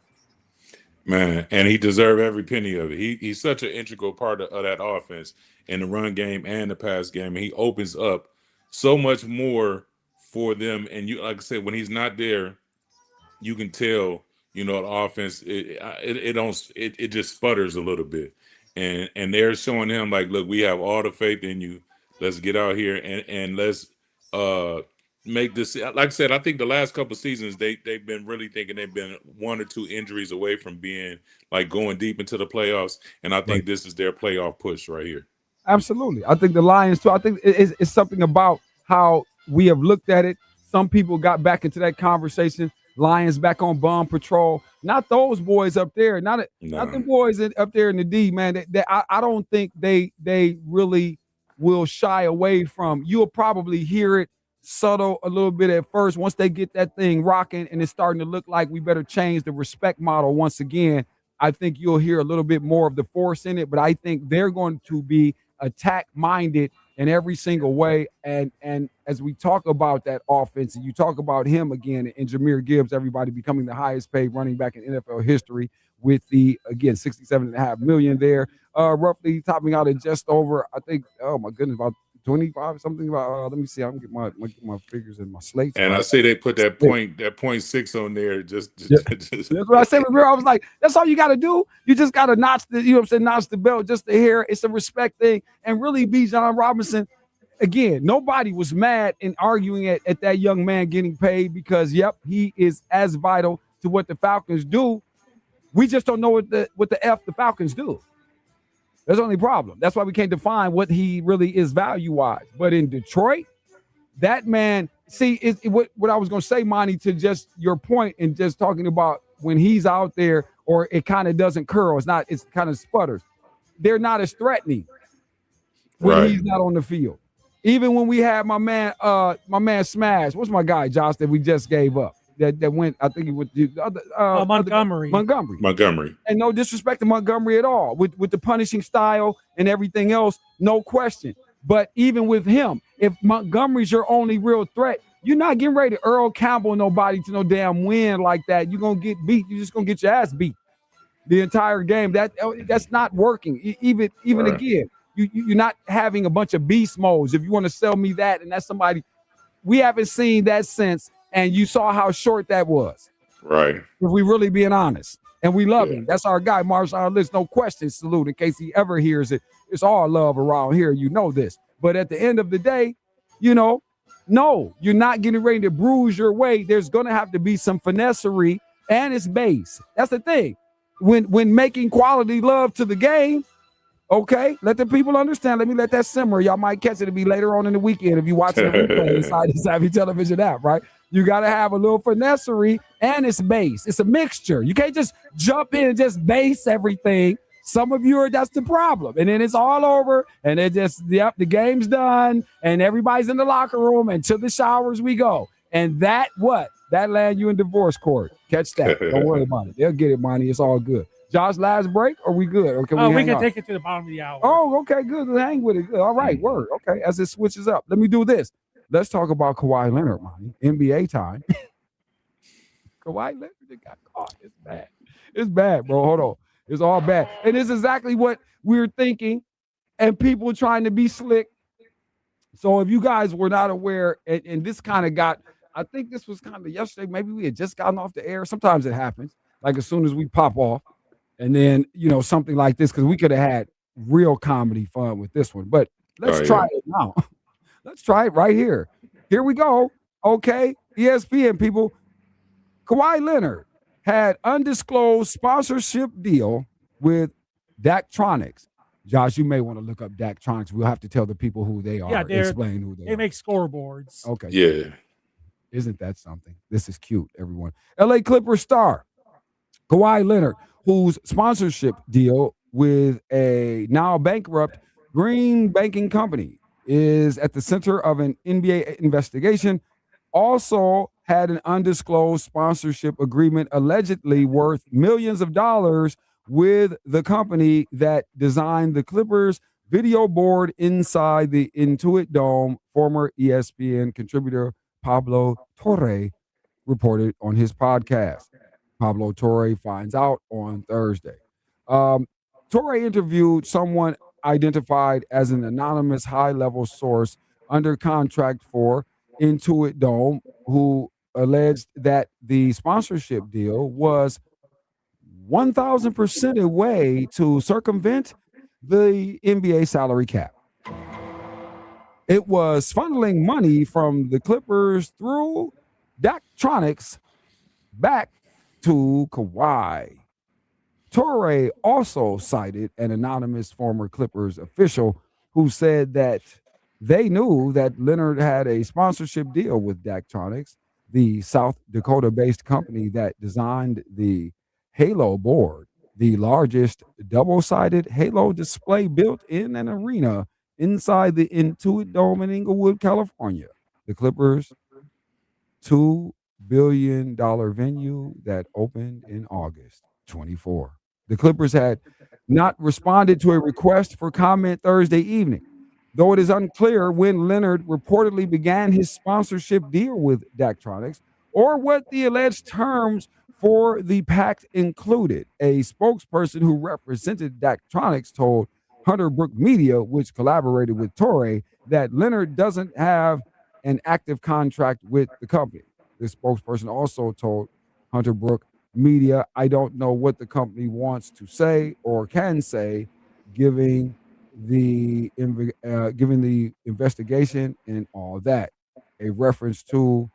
Man, and he deserved every penny of it. He's such an integral part of that offense in the run game and the pass game. And he opens up so much more for them. And you, like I said, when he's not there, you can tell, the offense it just sputters a little bit. And they're showing him like, look, we have all the faith in you. Let's get out here and let's make this. Like I said, I think the last couple of seasons they've been really thinking they've been 1 or 2 injuries away from being like going deep into the playoffs, and I think this is their playoff push right here. Absolutely, I think the Lions too. I think it's something about how we have looked at it. Some people got back into that conversation. Lions back on bomb patrol. Not those boys up there. Not the boys up there in the D, man. I don't think they really will shy away from. You'll probably hear it subtle a little bit at first. Once they get that thing rocking and it's starting to look like we better change the respect model once again, I think you'll hear a little bit more of the force in it. But I think they're going to be attack-minded in every single way. And as we talk about that offense, and you talk about him again and Jahmyr Gibbs, everybody becoming the highest paid running back in NFL history with the, again, $67.5 million there, roughly topping out at just over, I think, oh my goodness, about 25 something. About let me see. I'm gonna get my figures in my slate. And I say they put that 0.6 on there. Just that's what I said. I was like, that's all you got to do. You just got to notch the belt just the hair. It's a respect thing. And really, Bijan Robinson, again, nobody was mad in arguing at that young man getting paid because, yep, he is as vital to what the Falcons do We just don't know what the F the Falcons do. That's the only problem. That's why we can't define what he really is value-wise. But in Detroit, that man, see, what I was going to say, Monty, to just your point and just talking about when he's out there or it kind of doesn't curl. It's kind of sputters. They're not as threatening when he's not on the field. Even when we had my man Smash, what's my guy, Josh, that we just gave up? That went, I think it was Montgomery. Montgomery. And no disrespect to Montgomery at all. With the punishing style and everything else, no question. But even with him, if Montgomery's your only real threat, you're not getting ready to Earl Campbell nobody to no damn win like that. You're going to get beat. You're just going to get your ass beat the entire game. That's not working. Even again, you're not having a bunch of beast modes. If you want to sell me that, and that's somebody, we haven't seen that since, and you saw how short that was. Right. If we really being honest. And we love him. That's our guy, Marshawn Lynch. No question, salute in case he ever hears it. It's all love around here. You know this. But at the end of the day, no, you're not getting ready to bruise your way. There's going to have to be some finessery, and it's base. That's the thing. When making quality love to the game, okay, let the people understand. Let me let that simmer. Y'all might catch it to be later on in the weekend if you watch it inside the Savvy Television app, right? You got to have a little finessery, and it's base. It's a mixture. You can't just jump in and just base everything. Some of you that's the problem. And then it's all over, and it just, the game's done, and everybody's in the locker room, and to the showers we go. And that land you in divorce court. Catch that. Don't worry about it. They'll get it, Monty. It's all good. Josh, last break, or we good? Or can we can take it to the bottom of the hour. Oh, okay, good. Hang with it. Good. All right, word. Okay, as it switches up. Let me do this. Let's talk about Kawhi Leonard, Monty. NBA time. Kawhi Leonard got caught. It's bad. It's bad, bro. Hold on. It's all bad. And it's exactly what we're thinking, and people trying to be slick. So if you guys were not aware, and this kind of got, I think this was kind of yesterday, maybe we had just gotten off the air. Sometimes it happens, like as soon as we pop off. And then, something like this, because we could have had real comedy fun with this one. But let's try it now. Let's try it right here. Here we go. Okay, ESPN people. Kawhi Leonard had undisclosed sponsorship deal with Daktronics. Josh, you may want to look up Daktronics. We'll have to tell the people who they are. Yeah, explain who they are. They make scoreboards. Okay. Yeah. Isn't that something? This is cute, everyone. LA Clippers star Kawhi Leonard, whose sponsorship deal with a now bankrupt green banking company is at the center of an NBA investigation, also had an undisclosed sponsorship agreement allegedly worth millions of dollars with the company that designed the Clippers video board inside the Intuit Dome. Former ESPN contributor Pablo Torre reported on his podcast. Pablo Torre finds out on Thursday. Torre interviewed someone identified as an anonymous high-level source under contract for Intuit Dome, who alleged that the sponsorship deal was 1,000% a way to circumvent the NBA salary cap. It was funneling money from the Clippers through Daktronics back to Kawhi. Torre also cited an anonymous former Clippers official who said that they knew that Leonard had a sponsorship deal with Daktronics, the South Dakota-based company that designed the Halo board, the largest double-sided Halo display built in an arena inside the Intuit Dome in Inglewood, California. The Clippers' $2 billion venue that opened in August 24. The Clippers had not responded to a request for comment Thursday evening, though it is unclear when Leonard reportedly began his sponsorship deal with Daktronics or what the alleged terms for the pact included. A spokesperson who represented Daktronics told Hunter Brook Media, which collaborated with Torre, that Leonard doesn't have an active contract with the company. The spokesperson also told Hunter Brook Media, I don't know what the company wants to say or can say, given the investigation and all that. A reference to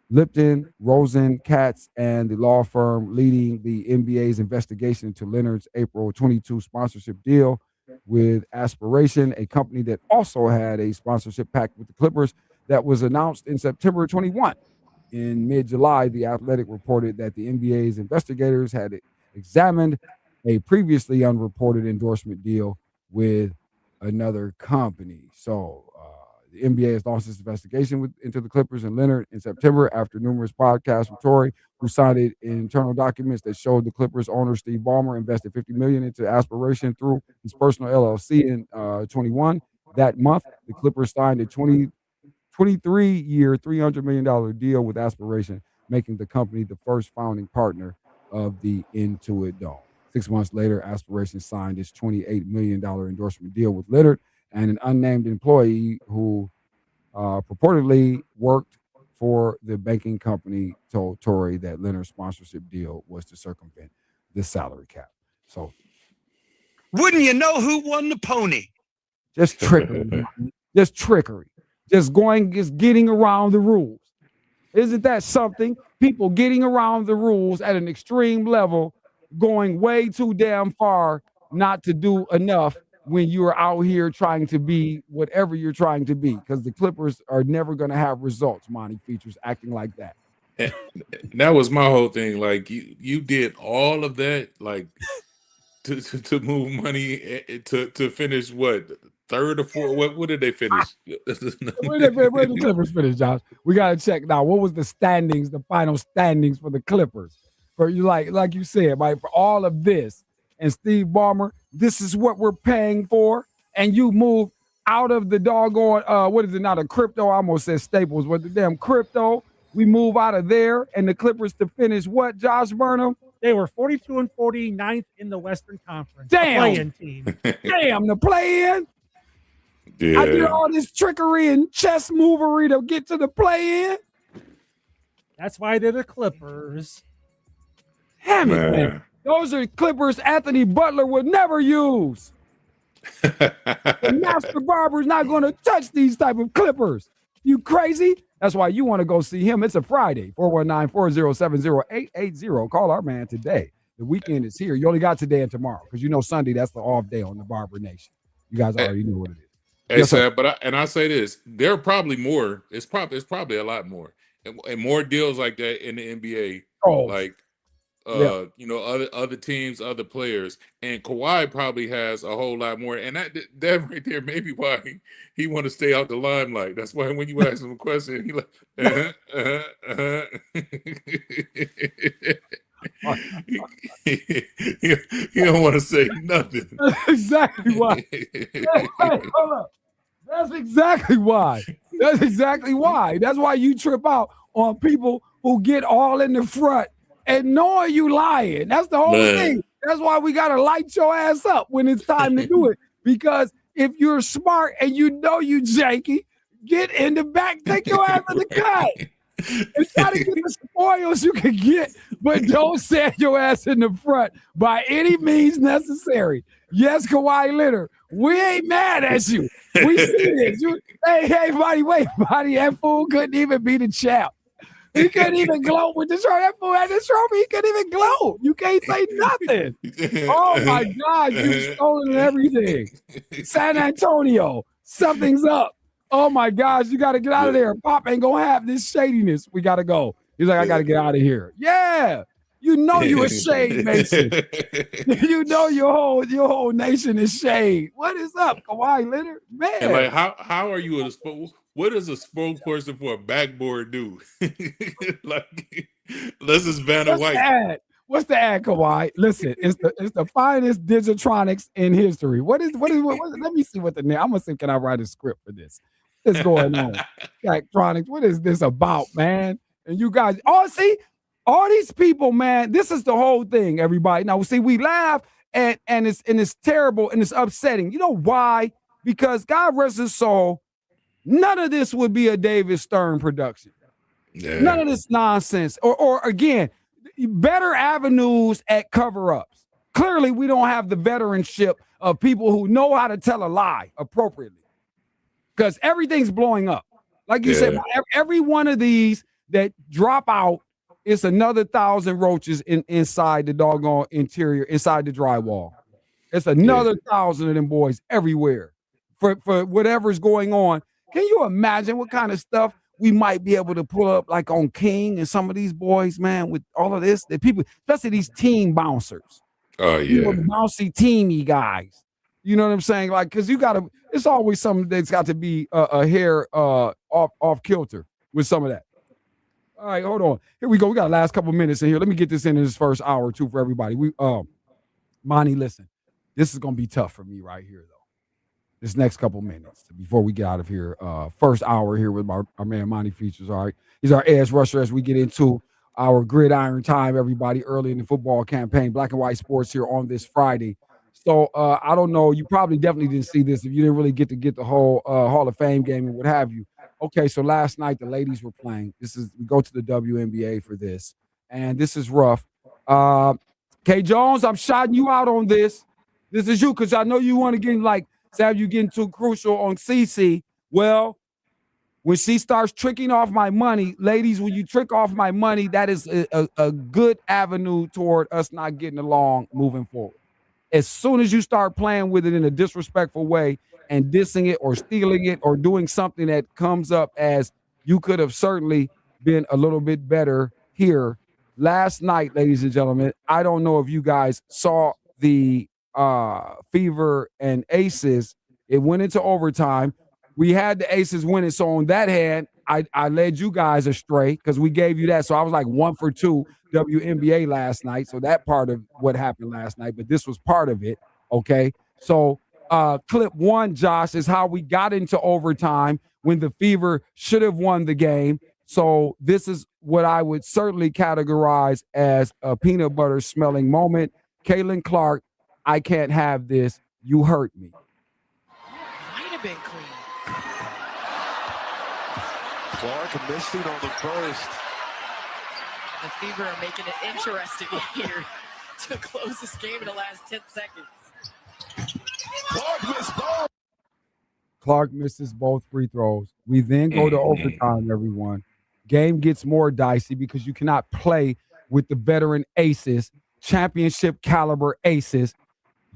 Lipton, Rosen, Katz, and the law firm leading the NBA's investigation into Leonard's April 22 sponsorship deal with Aspiration, a company that also had a sponsorship pact with the Clippers that was announced in September 21. In mid-July, The Athletic reported that the NBA's investigators had examined a previously unreported endorsement deal with another company. So the NBA has launched this investigation into the Clippers and Leonard in September after numerous podcasts from Torrey, who cited internal documents that showed the Clippers owner Steve Ballmer invested $50 million into Aspiration through his personal LLC in 21. That month, the Clippers signed a 23-year, $300 million deal with Aspiration, making the company the first founding partner of the Intuit Dome. 6 months later, Aspiration signed its $28 million endorsement deal with Leonard and an unnamed employee who purportedly worked for the banking company told Torrey that Leonard's sponsorship deal was to circumvent the salary cap. So, Wouldn't you know who won the pony? just trickery, just trickery, just getting around the rules. Isn't that something? People getting around the rules at an extreme level, going way too damn far not to do enough when you are out here trying to be whatever you're trying to be, because the Clippers are never going to have results. Monty Features acting like that. And that was my whole thing. Like you did all of that, like to move money to finish what, third or fourth? What did they finish? Where did the Clippers finish, Josh? We got to check now. What was the standings, the final standings for the Clippers? For you, like you said, right? For all of this and Steve Ballmer, this is what we're paying for, and you move out of the doggone what is it now? The crypto. I almost said Staples, but the damn crypto. We move out of there, and the Clippers to finish what, Josh Burnham? They were 42 and 40, ninth in the Western Conference. Damn. The play-in team. Damn, the play-in. Yeah. I did all this trickery and chess movery to get to the play-in. That's why they're the Clippers. Damn it, man. Those are Clippers Anthony Butler would never use. The master barber is not going to touch these type of Clippers. You crazy? That's why you want to go see him. It's a Friday, 419-407-0880. Call our man today. The weekend is here. You only got today and tomorrow because you know Sunday, that's the off day on the Barber Nation. You guys already know what it is. Hey, Yes, sir. Sam, I say this: there are probably more. It's probably a lot more, and more deals like that in the NBA. Oh, like yeah. you know, other teams, other players, and Kawhi probably has a whole lot more. And that right there may be why he want to stay out the limelight. That's why when you ask him a question, he like, he don't want to say nothing. That's exactly why. Hold up. That's exactly why. That's exactly why. That's why you trip out on people who get all in the front and knowing you lying. That's the whole thing. That's why we got to light your ass up when it's time to do it. Because if you're smart and you know you janky, get in the back, take your ass in the cut. And try to get the spoils you can get, but don't send your ass in the front by any means necessary. Yes, Kawhi Leonard, we ain't mad at you. We see this. Hey, buddy, wait, buddy, that fool couldn't even be the champ. He couldn't even gloat with the trophy. That fool had the trophy. He couldn't even gloat. You can't say nothing. Oh, my God, you've stolen everything. San Antonio, something's up. Oh, my gosh, you got to get out of there. Pop ain't going to have this shadiness. We got to go. He's like, I got to get out of here. Yeah. You know you a shade Mason. You know your whole nation is shade. What is up, Kawhi Leonard? Man. And like, how are you what does a spokesperson for a backboard do? Like, let's just Vanna White. What's the ad, Kawhi? Listen, it's the finest Digitronics in history. What is let me see what the name. I'm gonna see, can I write a script for this? What's going on? Electronics, what is this about, man? And you guys, see, all these people, man, this is the whole thing, everybody. Now, see, we laugh and it's terrible and it's upsetting. You know why? Because God rest his soul, none of this would be a David Stern production. Yeah. None of this nonsense. Or again, better avenues at cover-ups. Clearly, we don't have the veteranship of people who know how to tell a lie appropriately. Because everything's blowing up. Like you said, every one of these that drop out, it's another 1,000 roaches inside the doggone interior, inside the drywall. It's another 1,000 of them boys everywhere for whatever's going on. Can you imagine what kind of stuff we might be able to pull up like on King and some of these boys, man, with all of this? The people, especially these team bouncers. Oh, You know, yeah. the bouncy teamy guys. You know what I'm saying? Like, because it's always something that's got to be a hair off kilter with some of that. All right, hold on. Here we go. We got the last couple minutes in here. Let me get this in this first hour or two for everybody. Monty, listen, this is gonna be tough for me right here, though. This next couple minutes before we get out of here. First hour here with our man Monty Features. All right, he's our edge rusher as we get into our gridiron time. Everybody, early in the football campaign, Black and White Sports here on this Friday. So I don't know. You probably definitely didn't see this if you didn't really get the whole Hall of Fame game and what have you. Okay, so last night the ladies were playing. We go to the WNBA for this, and this is rough. K Jones, I'm shouting you out on this. This is you because I know you want to get like, Sav, you getting too crucial on CC. Well, when she starts tricking off my money, ladies, when you trick off my money, that is a good avenue toward us not getting along moving forward. As soon as you start playing with it in a disrespectful way and dissing it or stealing it or doing something that comes up as you could have certainly been a little bit better here. Last night, ladies and gentlemen, I don't know if you guys saw the Fever and Aces. It went into overtime. We had the Aces winning. So on that hand, I led you guys astray because we gave you that. So I was like 1 for 2 WNBA last night. So that part of what happened last night, but this was part of it. Okay. So clip 1, Josh, is how we got into overtime when the Fever should have won the game. So this is what I would certainly categorize as a peanut butter smelling moment. Kaylin Clark, I can't have this. You hurt me. Might have been clean. Clark missing on the first. The Fever are making it interesting here to close this game in the last 10 seconds. Clark misses both free throws. We then go to overtime, everyone. Game gets more dicey because you cannot play with the veteran aces, championship caliber aces,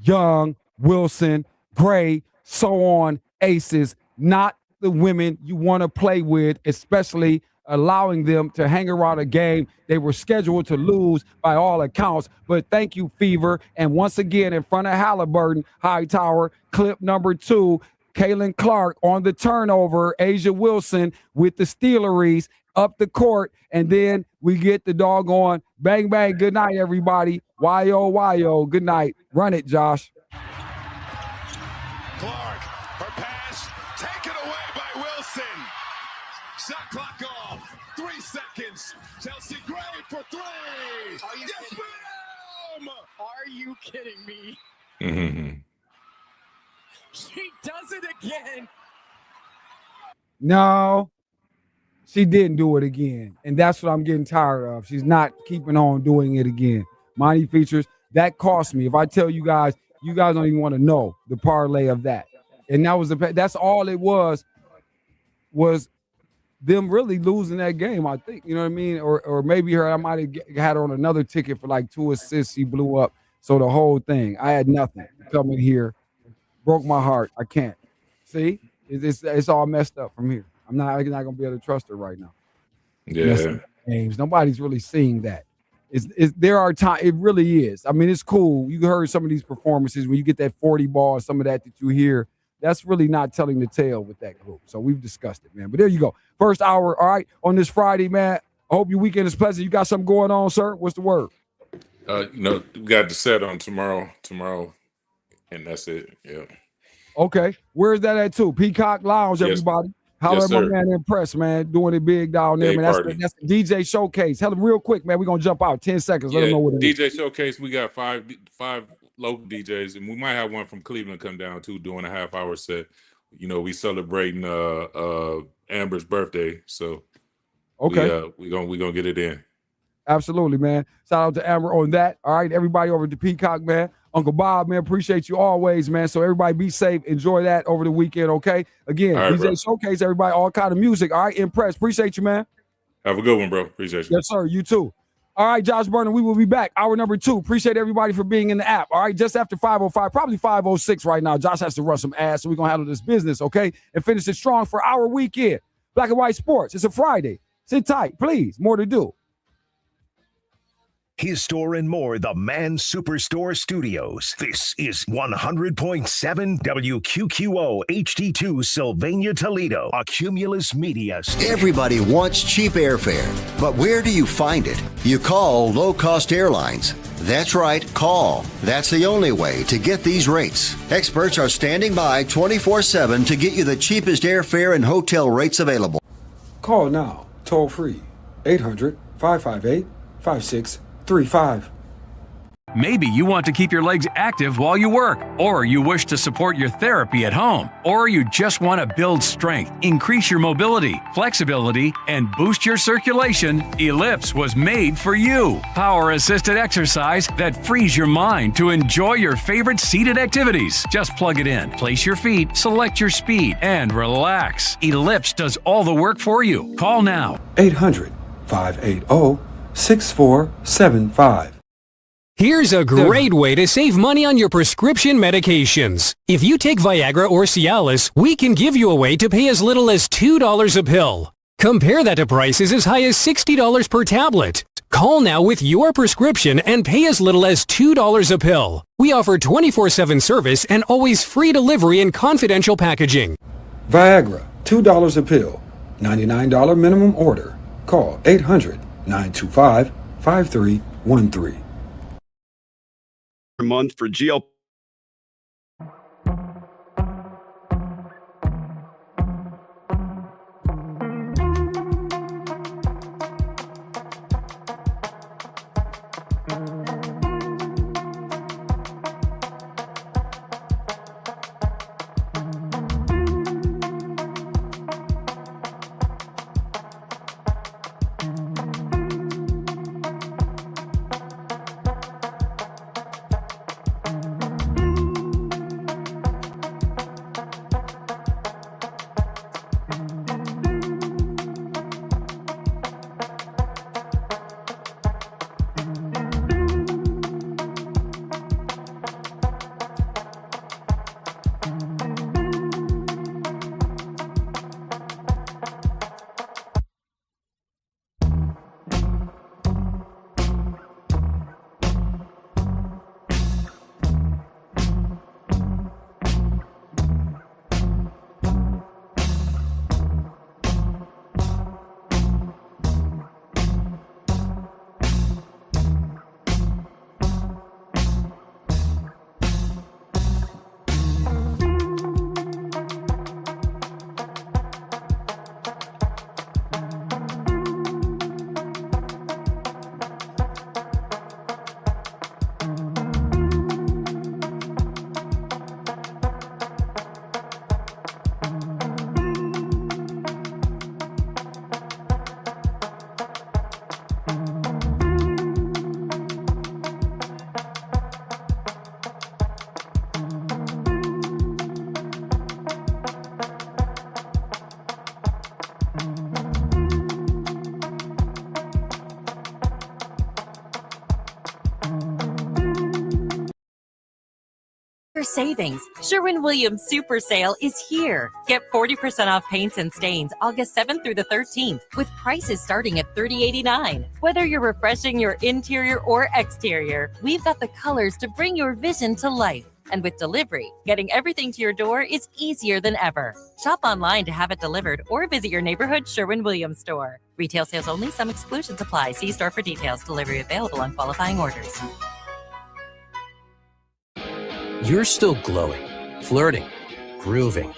Young, Wilson, Gray, so on, aces, not the women you want to play with, especially allowing them to hang around a game they were scheduled to lose by all accounts. But thank you, Fever. And once again, in front of Halliburton, Hightower, clip number 2, Kaylin Clark on the turnover, Asia Wilson with the Steeleries up the court, and then we get the doggone bang, bang, good night, everybody. Y-O, good night. Run it, Josh. Clark, her pass, taken away by Wilson. Shot clock off, 3 seconds. Chelsea Gray for 3. Are you yes, kidding? ma'am! Are you kidding me? Mm-hmm. She does it again. No, she didn't do it again. And that's what I'm getting tired of. She's not keeping on doing it again. Monty Features, that cost me. If I tell you guys don't even want to know the parlay of that. And that's all it was them really losing that game, I think. You know what I mean? Or maybe I might have had her on another ticket for like 2 assists. She blew up. So the whole thing, I had nothing. Coming here, broke my heart. I can't. See? It's all messed up from here. I'm not going to be able to trust her right now. Yeah. Games. Nobody's really seeing that. There are times, it really is. I mean, it's cool. You heard some of these performances when you get that 40 ball, some of that you hear. That's really not telling the tale with that group. So we've discussed it, man. But there you go. First hour, all right, on this Friday, man. I hope your weekend is pleasant. You got something going on, sir? What's the word? We got the set on tomorrow, and that's it. Yeah. Okay. Where's that at too? Peacock Lounge, everybody. Holler at my man Impress, man. Doing it big down there, man. That's the DJ Showcase. Tell him real quick, man. We're going to jump out 10 seconds. Let them know what it is. DJ Showcase, we got five local DJs, and we might have one from Cleveland come down too, doing a half-hour set. You know, we celebrating Amber's birthday, so okay, we gonna get it in. Absolutely, man. Shout out to Amber on that. All right, everybody over to Peacock, man. Uncle Bob, man, appreciate you always, man. So everybody be safe. Enjoy that over the weekend, okay? Again, right, DJ Showcase, everybody, all kind of music. All right, Impress. Appreciate you, man. Have a good one, bro. Appreciate you. Yes, sir. You too. All right, Josh Burner, we will be back. Hour number 2. Appreciate everybody for being in the app. All right, just after 5:05, probably 5:06 right now. Josh has to run some ads, so we're going to handle this business, okay? And finish it strong for our weekend. Black and White Sports. It's a Friday. Sit tight, please. More to do. His Store and More, the Man Superstore Studios. This is 100.7 WQQO HD2 Sylvania, Toledo, a Cumulus Media station. Everybody wants cheap airfare, but where do you find it? You call Low Cost Airlines. That's right, call. That's the only way to get these rates. Experts are standing by 24/7 to get you the cheapest airfare and hotel rates available. Call now, toll free, 800-558-5635. Maybe you want to keep your legs active while you work, or you wish to support your therapy at home, or you just want to build strength, increase your mobility, flexibility, and boost your circulation. Ellipse was made for you. Power-assisted exercise that frees your mind to enjoy your favorite seated activities. Just plug it in, place your feet, select your speed, and relax. Ellipse does all the work for you. Call now. 800-580-6475. Here's a great way to save money on your prescription medications. If you take Viagra or Cialis, we can give you a way to pay as little as $2 a pill. Compare that to prices as high as $60 per tablet. Call now with your prescription and pay as little as $2 a pill. We offer 24/7 service and always free delivery and confidential packaging. Viagra, $2 a pill, $99 minimum order. Call 800-925-5313. Month for GL. Savings. Sherwin-Williams Super Sale is here. Get 40% off paints and stains August 7th through the 13th with prices starting at $30.89. Whether you're refreshing your interior or exterior, we've got the colors to bring your vision to life. And with delivery, getting everything to your door is easier than ever. Shop online to have it delivered or visit your neighborhood Sherwin-Williams store. Retail sales only. Some exclusions apply. See store for details. Delivery available on qualifying orders. You're still glowing, flirting, grooving.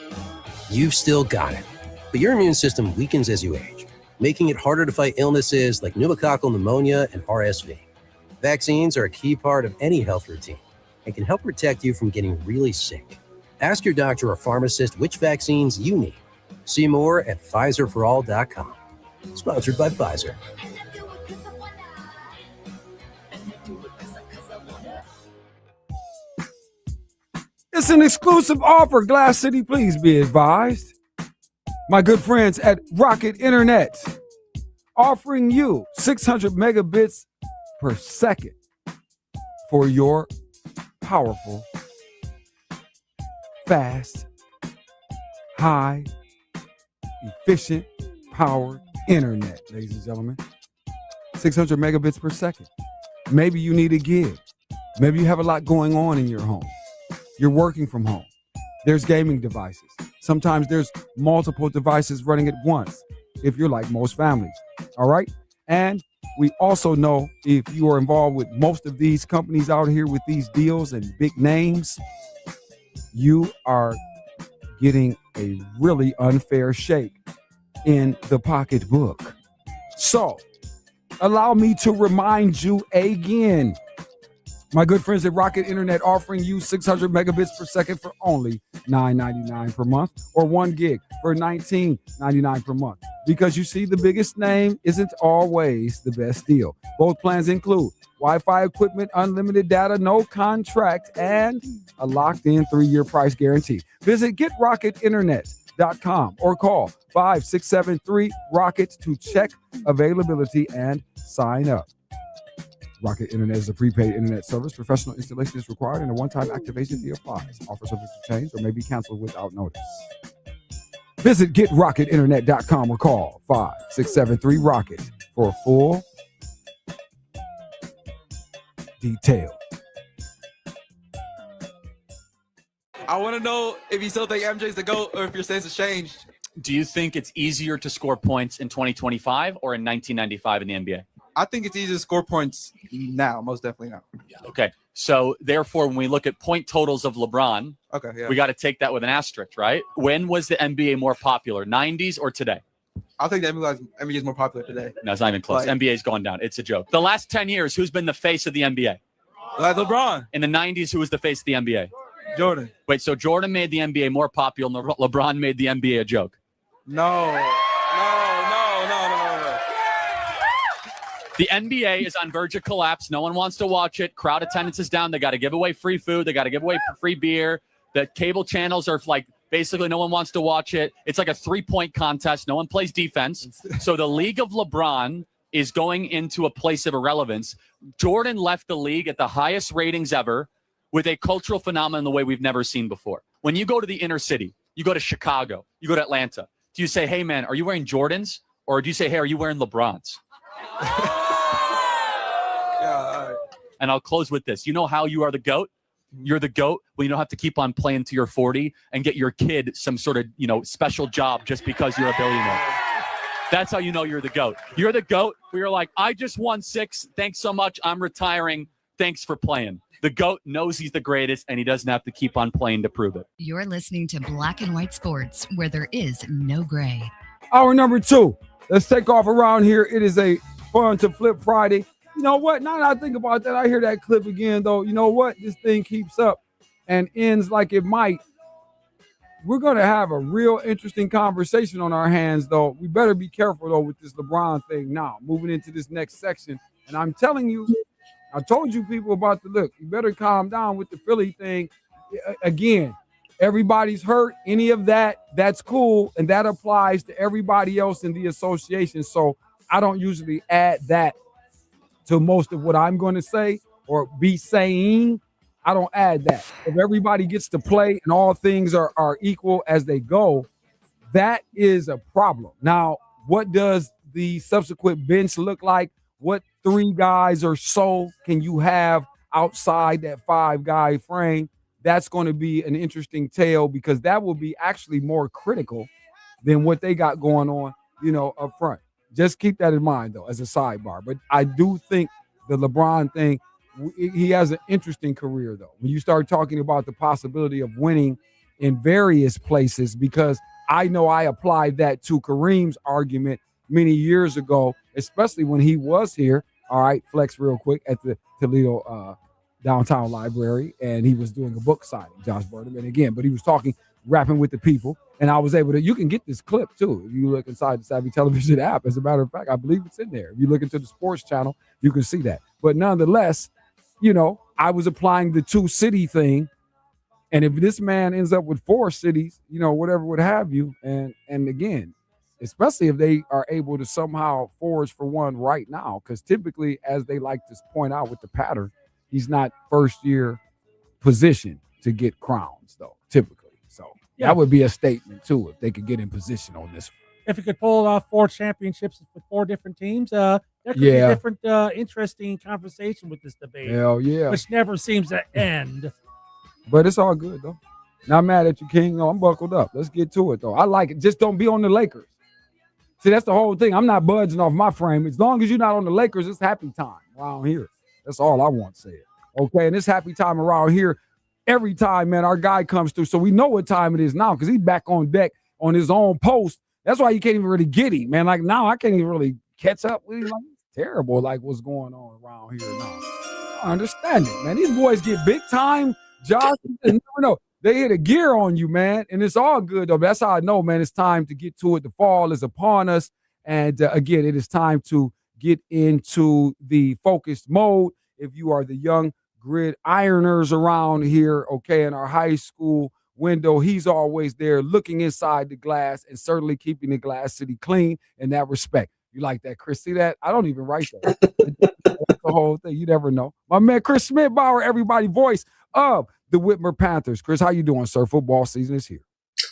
You've still got it. But your immune system weakens as you age, making it harder to fight illnesses like pneumococcal pneumonia and RSV. Vaccines are a key part of any health routine and can help protect you from getting really sick. Ask your doctor or pharmacist which vaccines you need. See more at PfizerForAll.com. Sponsored by Pfizer. It's an exclusive offer. Glass City, please be advised. My good friends at Rocket Internet. offering you 600 megabits per second for your powerful, fast, high, efficient, powered internet, ladies and gentlemen. 600 megabits per second. Maybe you need a gig. Maybe you have a lot going on in your home. You're working from home. There's gaming devices. Sometimes there's multiple devices running at once, if you're like most families. All right? And we also know if you are involved with most of these companies out here with these deals and big names, you are getting a really unfair shake in the pocketbook. So, allow me to remind you again. My good friends at Rocket Internet offering you 600 megabits per second for only $9.99 per month or 1 gig for $19.99 per month. Because you see, the biggest name isn't always the best deal. Both plans include Wi-Fi equipment, unlimited data, no contract, and a locked-in 3-year price guarantee. Visit GetRocketInternet.com or call 5673-ROCKET to check availability and sign up. Rocket Internet is a prepaid internet service. Professional installation is required and a one-time activation fee applies. Offer subject to change or may be canceled without notice. Visit GetRocketInternet.com or call 5673-ROCKET for a full detail. I want to know if you still think MJ's the GOAT or if your stance has changed. Do you think it's easier to score points in 2025 or in 1995 in the NBA? I think it's easier to score points now, most definitely now. Okay. So therefore, when we look at point totals of LeBron, we got to take that with an asterisk, right? When was the NBA more popular, 90s or today? I think the NBA is more popular today. No, it's not even close. NBA's gone down. It's a joke. The last 10 years, who's been the face of the NBA? LeBron. In the 90s, who was the face of the NBA? Jordan. Wait, so Jordan made the NBA more popular and LeBron made the NBA a joke? No. The NBA is on verge of collapse. No one wants to watch it. Crowd attendance is down. They got to give away free food. They got to give away free beer. The cable channels are like, basically no one wants to watch it. It's like a 3-point contest. No one plays defense. So the League of LeBron is going into a place of irrelevance. Jordan left the league at the highest ratings ever with a cultural phenomenon the way we've never seen before. When you go to the inner city, you go to Chicago, you go to Atlanta, do you say, hey, man, are you wearing Jordans? Or do you say, hey, are you wearing LeBrons? And I'll close with this. You know how you are the GOAT? You're the GOAT when you don't have to keep on playing till you're 40 and get your kid some sort of, special job just because you're a billionaire. That's how you know you're the GOAT. You're the GOAT where you're like, I just won 6. Thanks so much. I'm retiring. Thanks for playing. The GOAT knows he's the greatest and he doesn't have to keep on playing to prove it. You're listening to Black and White Sports, where there is no gray. Hour number 2. Let's take off around here. It is a fun to flip Friday. You know what? Now that I think about that, I hear that clip again, though. You know what? This thing keeps up and ends like it might. We're going to have a real interesting conversation on our hands, though. We better be careful, though, with this LeBron thing now, moving into this next section. And I'm telling you, I told you people about the look. You better calm down with the Philly thing. Again, everybody's hurt. Any of that, that's cool. And that applies to everybody else in the association. So I don't usually add that to most of what I'm going to say or be saying. I don't add that. If everybody gets to play and all things are equal as they go, that is a problem. Now, what does the subsequent bench look like? What 3 guys or so can you have outside that 5-guy frame? That's going to be an interesting tale because that will be actually more critical than what they got going on, up front. Just keep that in mind, though, as a sidebar. But I do think the LeBron thing, he has an interesting career, though. When you start talking about the possibility of winning in various places, because I know I applied that to Kareem's argument many years ago, especially when he was here. All right, flex real quick at the Toledo Downtown Library, and he was doing a book signing, Josh Burnham. And again, but he was rapping with the people, and I was able to, you can get this clip too. If you look inside the Savvy Television app, as a matter of fact, I believe it's in there. If you look into the sports channel, you can see that. But nonetheless, I was applying the 2-city thing. And if this man ends up with 4 cities, whatever would have you. And again, especially if they are able to somehow forge for one right now. Because typically, as they like to point out with the pattern, he's not first year position to get crowns, though, typically. So that would be a statement, too, if they could get in position on this. If he could pull off 4 championships with 4 different teams, there could be a different, interesting conversation with this debate. Hell yeah. Which never seems to end. But it's all good, though. Not mad at you, King. No, I'm buckled up. Let's get to it, though. I like it. Just don't be on the Lakers. See, that's the whole thing. I'm not budging off my frame. As long as you're not on the Lakers, it's happy time around here. That's all I want to say. Okay, and it's happy time around here every time, man, our guy comes through. So we know what time it is now because he's back on deck on his own post. That's why you can't even really get him, man. Like, now I can't even really catch up with him. Like, it's terrible, like, what's going on around here now. I understand it, man. These boys get big time jobs. You never know. They hit a gear on you, man, and it's all good, though. That's how I know, man, it's time to get to it. The fall is upon us, and, again, it is time to get into the focused mode. If you are the young grid ironers around here, okay, in our high school window, he's always there looking inside the glass and certainly keeping the Glass City clean in that respect. You like that, Chris? See that? I don't even write that. That's the whole thing. You never know. My man, Chris Smithbauer, everybody, voice of the Whitmer Panthers. Chris, how you doing, sir? Football season is here.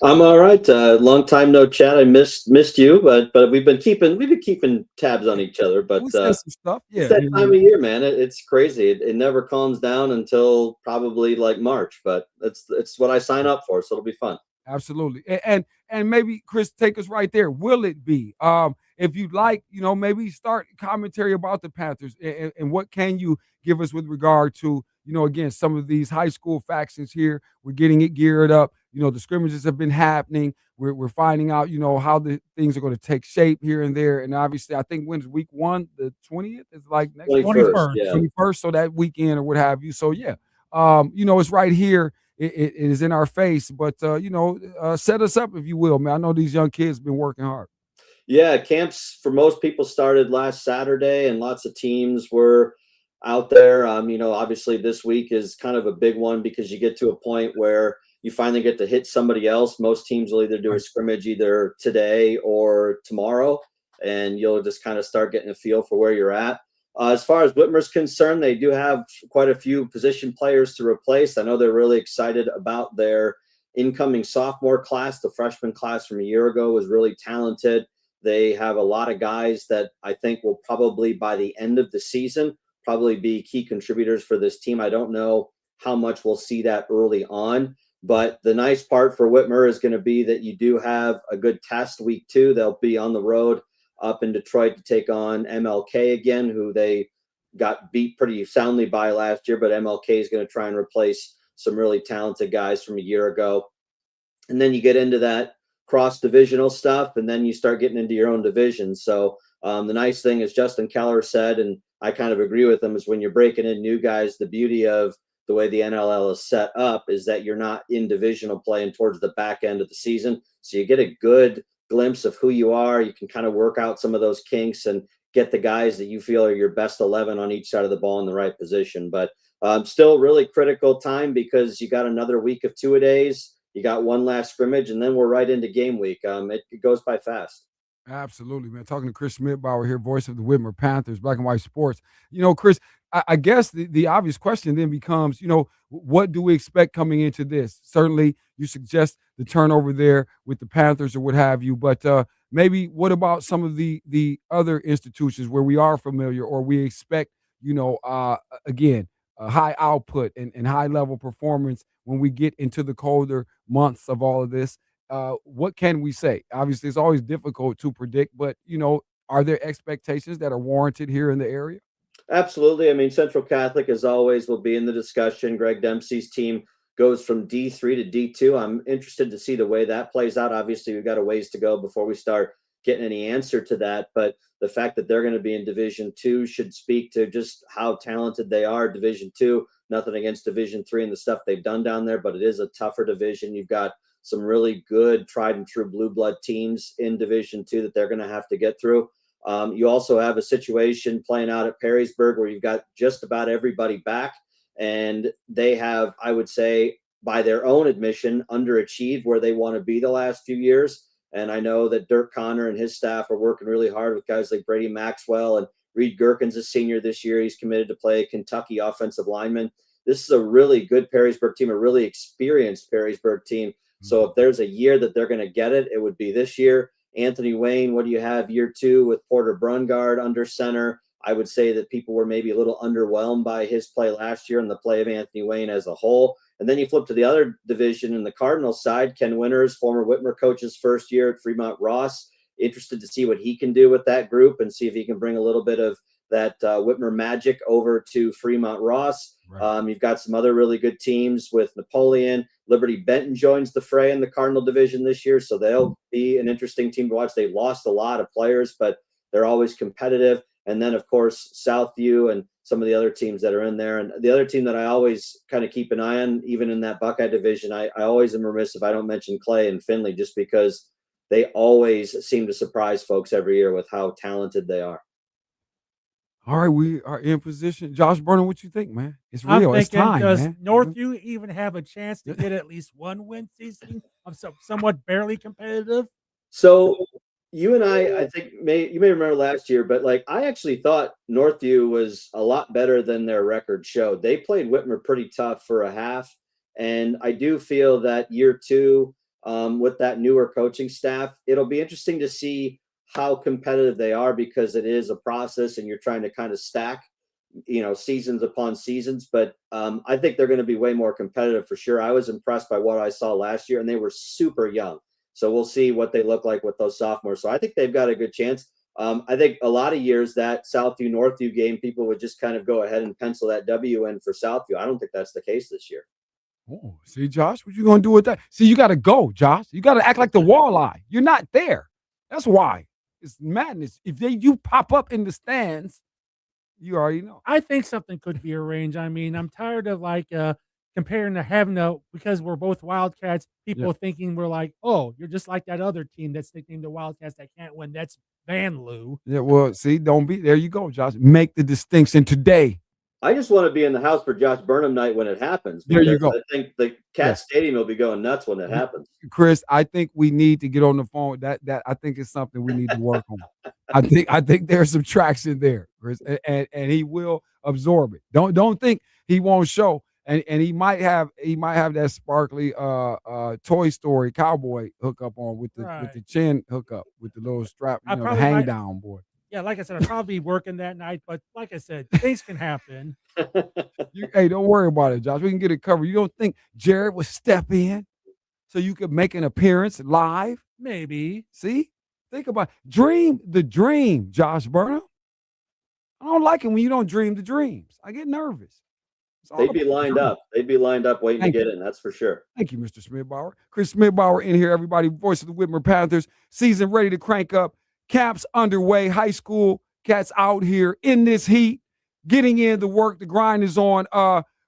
I'm all right. Long time no chat. I missed you, but we've been keeping tabs on each other. But some stuff. Yeah, it's that time of year, man. It's crazy. It never calms down until probably like March. But it's what I sign up for, so it'll be fun. Absolutely. And maybe, Chris, take us right there. Will it be? If you'd like, maybe start commentary about the Panthers and what can you give us with regard to, again, some of these high school factions here. We're getting it geared up. The scrimmages have been happening. We're finding out, how the things are going to take shape here and there. And obviously, I think when's week 1? The 20th? It's like next 21st. Yeah. 21st, so that weekend or what have you. So, yeah, it's right here. It is in our face. But, set us up, if you will, man. I know these young kids have been working hard. Yeah, camps for most people started last Saturday, and lots of teams were out there. Obviously this week is kind of a big one because you get to a point where you finally get to hit somebody else. Most teams will either do a scrimmage either today or tomorrow, and you'll just kind of start getting a feel for where you're at. As far as Whitmer's concerned, they do have quite a few position players to replace. I know they're really excited about their incoming sophomore class. The freshman class from a year ago was really talented. They have a lot of guys that I think will probably, by the end of the season, probably be key contributors for this team. I don't know how much we'll see that early on, but the nice part for Whitmer is going to be that you do have a good test week 2. They'll be on the road up in Detroit to take on MLK again, who they got beat pretty soundly by last year, but MLK is going to try and replace some really talented guys from a year ago. And then you get into that cross-divisional stuff, and then you start getting into your own division. So the nice thing, as Justin Keller said, and I kind of agree with him, is when you're breaking in new guys, the beauty of the way the NLL is set up is that you're not in divisional play and towards the back end of the season. So you get a good glimpse of who you are. You can kind of work out some of those kinks and get the guys that you feel are your best 11 on each side of the ball in the right position. But still really critical time because you got another week of 2-a-days. You got one last scrimmage, and then we're right into game week. It goes by fast. Absolutely, man. Talking to Chris Smithbauer here, voice of the Whitmer Panthers, Black and White Sports. Chris, I guess the obvious question then becomes, what do we expect coming into this? Certainly, you suggest the turnover there with the Panthers or what have you, but maybe what about some of the other institutions where we are familiar or we expect, again, high output and high level performance when we get into the colder months of all of this? What can we say? Obviously, it's always difficult to predict, but, are there expectations that are warranted here in the area? Absolutely. I mean, Central Catholic, as always, will be in the discussion. Greg Dempsey's team goes from D3 to D2. I'm interested to see the way that plays out. Obviously, we've got a ways to go before we start getting any answer to that, but the fact that they're going to be in Division 2 should speak to just how talented they are. Division 2, nothing against Division 3 and the stuff they've done down there, but it is a tougher division. You've got some really good tried and true blue blood teams in Division 2 that they're going to have to get through. You also have a situation playing out at Perrysburg where you've got just about everybody back, and they have, I would say, by their own admission, underachieved where they want to be the last few years. And I know that Dirk Connor and his staff are working really hard with guys like Brady Maxwell, and Reed Gherkin's a senior this year. He's committed to play Kentucky offensive lineman. This is a really good Perrysburg team, a really experienced Perrysburg team. So if there's a year that they're going to get it, it would be this year. Anthony Wayne, what do you have year 2 with Porter Brungard under center? I would say that people were maybe a little underwhelmed by his play last year and the play of Anthony Wayne as a whole. And then you flip to the other division in the Cardinals side. Ken Winters, former Whitmer coach's first year at Fremont Ross. Interested to see what he can do with that group and see if he can bring a little bit of that Whitmer magic over to Fremont Ross. Right. You've got some other really good teams with Napoleon. Liberty Benton joins the fray in the Cardinal division this year, so they'll be an interesting team to watch. They lost a lot of players, but they're always competitive. And then, of course, Southview and some of the other teams that are in there. And the other team that I always kind of keep an eye on, even in that Buckeye division, I always am remiss if I don't mention Clay and Findlay, just because they always seem to surprise folks every year with how talented they are. All right, we are in position. Josh Burnham, what you think, man? It's real. It's time, does man. Northview even have a chance to get at least one win season of somewhat barely competitive? So you and I think you may remember last year, but like I actually thought Northview was a lot better than their record showed. They played Whitmer pretty tough for a half, and I do feel that year 2 with that newer coaching staff, it'll be interesting to see how competitive they are, because it is a process and you're trying to kind of stack, seasons upon seasons. But I think they're going to be way more competitive for sure. I was impressed by what I saw last year, and they were super young. So we'll see what they look like with those sophomores. So I think they've got a good chance. I think a lot of years that Southview Northview game, people would just kind of go ahead and pencil that W in for Southview. I don't think that's the case this year. Oh, see, Josh, what you going to do with that? See, you got to go, Josh. You got to act like the walleye. You're not there. That's why. It's madness. If you pop up in the stands, you already know. I think something could be arranged. I mean, I'm tired of comparing to having because we're both Wildcats, people thinking we're like, oh, you're just like that other team that's nicknamed the Wildcats that can't win. That's Van Loo. Yeah, well, see, there you go, Josh. Make the distinction today. I just want to be in the house for Josh Burnham night when it happens. There you go. I think the Cat Stadium will be going nuts when it happens. Chris, I think we need to get on the phone. That I think is something we need to work on. I think there's some traction there, Chris, and he will absorb it. Don't think he won't show. And he might have that sparkly Toy Story cowboy hookup on with the chin hookup with the little strap, the hang down boy. Yeah, like I said, I'll probably be working that night, but like I said, things can happen. Hey, don't worry about it, Josh. We can get it covered. You don't think Jared would step in so you could make an appearance live? Maybe. See? Think about it. Dream the dream, Josh Burnham. I don't like it when you don't dream the dreams. I get nervous. They'd be lined up. They'd be lined up waiting to get in. That's for sure. Thank you, Mr. Smithbauer. Chris Smithbauer in here, everybody. Voice of the Whitmer Panthers. Season ready to crank up. Camps underway. High school cats out here in this heat, getting in the work. The grind is on.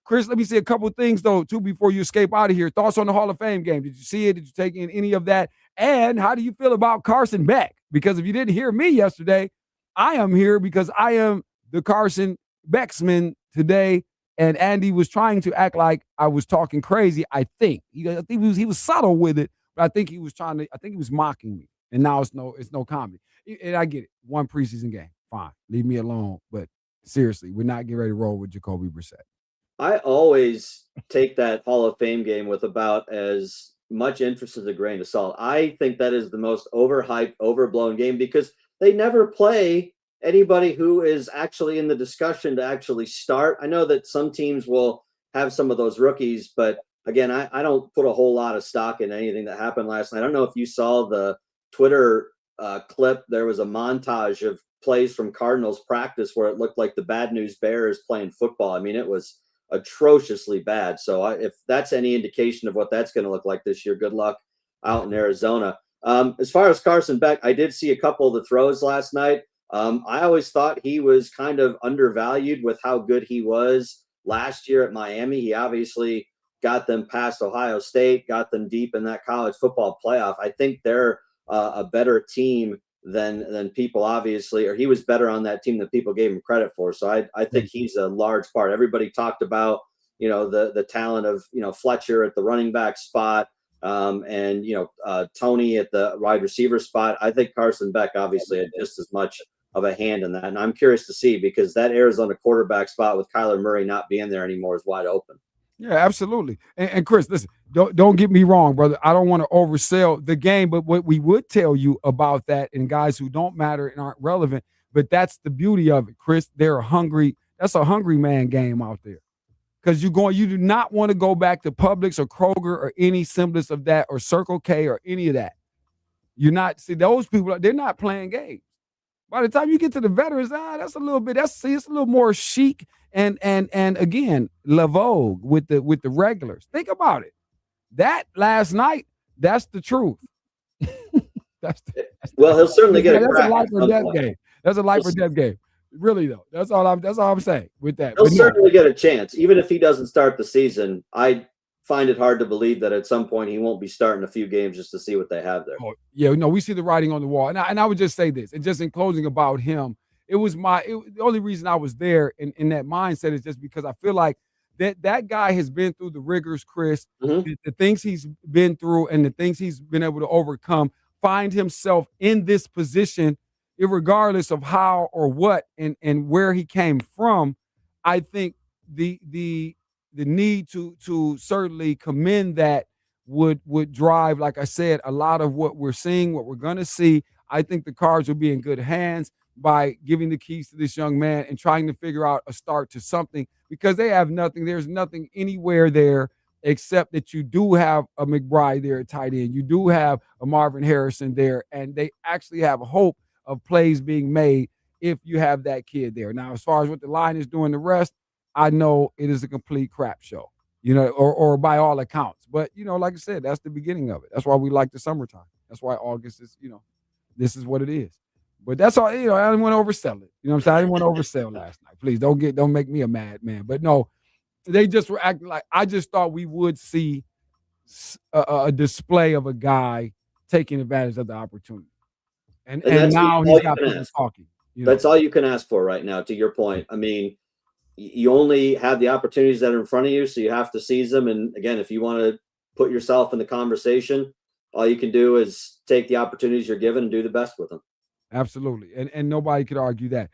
Chris, let me say a couple of things, though, too, before you escape out of here. Thoughts on the Hall of Fame game? Did you see it? Did you take in any of that? And how do you feel about Carson Beck? Because if you didn't hear me yesterday, I am here because I am the Carson Becksman today. And Andy was trying to act like I was talking crazy. I think he was subtle with it, but I think he was mocking me. And now it's no comedy. And I get it. One preseason game, fine. Leave me alone. But seriously, we're not getting ready to roll with Jacoby Brissett. I always take that Hall of Fame game with about as much interest as a grain of salt. I think that is the most overhyped, overblown game because they never play anybody who is actually in the discussion to actually start. I know that some teams will have some of those rookies, but again, I don't put a whole lot of stock in anything that happened last night. I don't know if you saw the Twitter clip. There was a montage of plays from Cardinals practice where it looked like the Bad News Bears playing football. I mean, it was atrociously bad. So if that's any indication of what that's going to look like this year, good luck out in Arizona. As far as Carson Beck, I did see a couple of the throws last night. I always thought he was kind of undervalued with how good he was last year at Miami. He obviously got them past Ohio State, got them deep in that college football playoff. I think they're a better team than people obviously, or he was better on that team than people gave him credit for. So I think he's a large part. Everybody talked about, the talent of, Fletcher at the running back spot. and Tony at the wide receiver spot. I think Carson Beck obviously had just as much of a hand in that, and I'm curious to see, because that Arizona quarterback spot with Kyler Murray not being there anymore is wide open. Yeah, absolutely. And Chris, listen, don't get me wrong, brother. I don't want to oversell the game, but what we would tell you about that, and guys who don't matter and aren't relevant, but that's the beauty of it, Chris. They're hungry. That's a hungry man game out there. Because you do not want to go back to Publix or Kroger or any semblance of that, or Circle K or any of that. Those people, they're not playing games. By the time you get to the veterans, that's a little bit. It's a little more chic and again, la vogue with the regulars. Think about it. That last night, that's the truth. Well, he'll certainly get that's a a life or death game. That's a life or death game. Really though, that's all I'm saying with that. He'll certainly get a chance, even if he doesn't start the season. I find it hard to believe that at some point he won't be starting a few games just to see what they have there. Oh, yeah, no, we see the writing on the wall. And I would just say this, and just in closing about him, the only reason I was there in that mindset is just because I feel like that guy has been through the rigors, Chris, the things he's been through and the things he's been able to overcome, find himself in this position, irregardless of how or what and where he came from. I think the need to certainly commend that would drive, like I said, a lot of what we're seeing, what we're going to see. I think the Cards will be in good hands by giving the keys to this young man and trying to figure out a start to something, because they have nothing. There's nothing anywhere there except that you do have a McBride there at tight end. You do have a Marvin Harrison there, and they actually have a hope of plays being made if you have that kid there. Now, as far as what the line is doing the rest, I know it is a complete crap show, or by all accounts. But, like I said, that's the beginning of it. That's why we like the summertime. That's why August is, this is what it is. But that's all, I didn't want to oversell it. You know what I'm saying? I didn't want to oversell last night. Please don't make me a mad man. But no, they just were acting like, I just thought we would see a display of a guy taking advantage of the opportunity. And now he's got people talking. That's all you can ask for right now, to your point. I mean, you only have the opportunities that are in front of you, so you have to seize them. And again, if you want to put yourself in the conversation, all you can do is take the opportunities you're given and do the best with them. Absolutely. And nobody could argue that.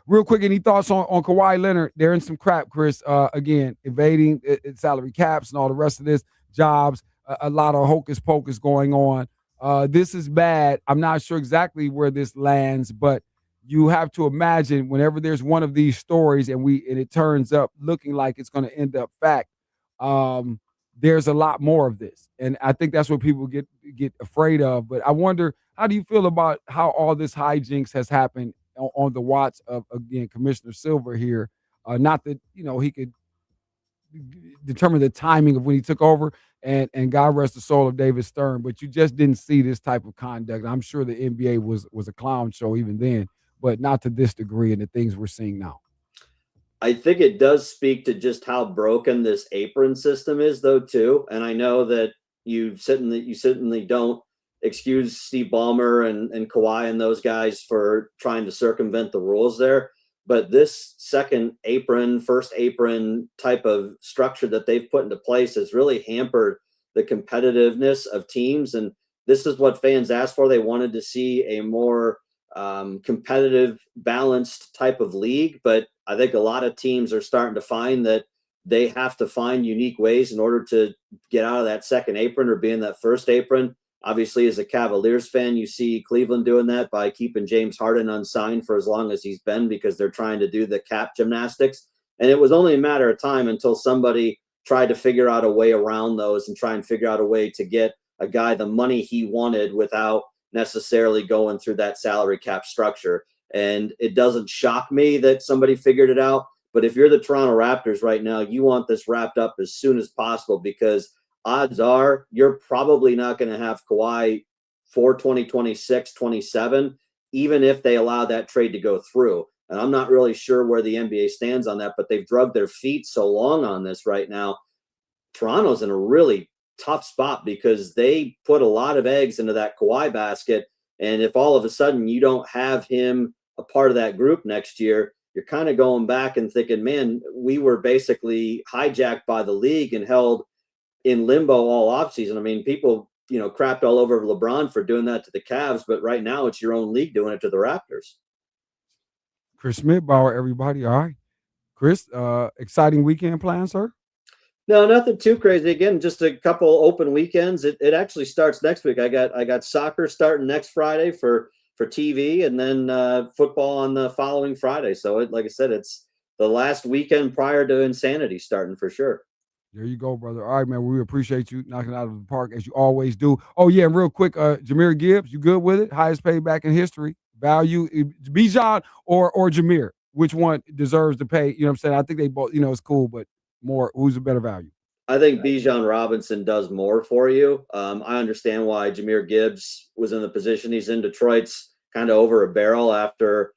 Real quick, any thoughts on Kawhi Leonard? They're in some crap, Chris. Again, evading salary caps and all the rest of this, jobs, a lot of hocus pocus going on. This is bad. I'm not sure exactly where this lands, but you have to imagine whenever there's one of these stories and it turns up looking like it's going to end up fact, there's a lot more of this. And I think that's what people get afraid of. But I wonder, how do you feel about how all this hijinks has happened on the watch of, again, Commissioner Silver here? Not that, he could determine the timing of when he took over, and God rest the soul of David Stern, but you just didn't see this type of conduct. I'm sure the NBA was a clown show even then, but not to this degree and the things we're seeing now. I think it does speak to just how broken this apron system is, though, too. And I know that you certainly don't excuse Steve Ballmer and Kawhi and those guys for trying to circumvent the rules there. But this second apron, first apron type of structure that they've put into place has really hampered the competitiveness of teams. And this is what fans asked for. They wanted to see a more competitive, balanced type of league. But I think a lot of teams are starting to find that they have to find unique ways in order to get out of that second apron or be in that first apron. Obviously, as a Cavaliers fan, you see Cleveland doing that by keeping James Harden unsigned for as long as he's been, because they're trying to do the cap gymnastics. And it was only a matter of time until somebody tried to figure out a way around those and try and figure out a way to get a guy the money he wanted without necessarily going through that salary cap structure. And it doesn't shock me that somebody figured it out. But if you're the Toronto Raptors right now, you want this wrapped up as soon as possible, because odds are you're probably not going to have Kawhi for 2026, 27, even if they allow that trade to go through. And I'm not really sure where the NBA stands on that, but they've drugged their feet so long on this right now. Toronto's in a really tough spot because they put a lot of eggs into that Kawhi basket. And if all of a sudden you don't have him a part of that group next year, you're kind of going back and thinking, man, we were basically hijacked by the league and held in limbo all offseason. I mean, people, crapped all over LeBron for doing that to the Cavs, but right now it's your own league doing it to the Raptors. Chris Schmidbauer, everybody. All right. Chris, exciting weekend plan, sir? No, nothing too crazy. Again, just a couple open weekends. It actually starts next week. I got soccer starting next Friday for TV, and then football on the following Friday. So like I said, it's the last weekend prior to insanity starting for sure. There you go, brother. All right, man. We appreciate you knocking it out of the park as you always do. Oh, yeah, and real quick, Jahmyr Gibbs, you good with it? Highest paid back in history. Value, Bijan or Jahmyr? Which one deserves to pay? You know what I'm saying? I think they both, it's cool, but more, who's a better value? I think Bijan Robinson does more for you. I understand why Jahmyr Gibbs was in the position he's in. Detroit's kind of over a barrel after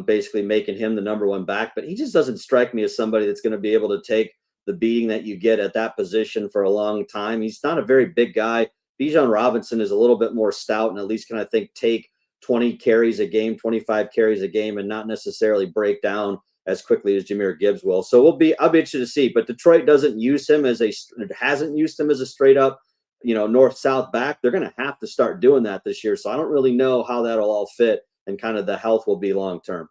basically making him the number one back, but he just doesn't strike me as somebody that's going to be able to take the beating that you get at that position for a long time. He's not a very big guy. Bijan Robinson is a little bit more stout and at least can, I think, take 20 carries a game, 25 carries a game, and not necessarily break down as quickly as Jahmyr Gibbs will. So I'll be interested to see. But Detroit hasn't used him as a straight up, north-south back. They're going to have to start doing that this year. So I don't really know how that'll all fit and kind of the health will be long term.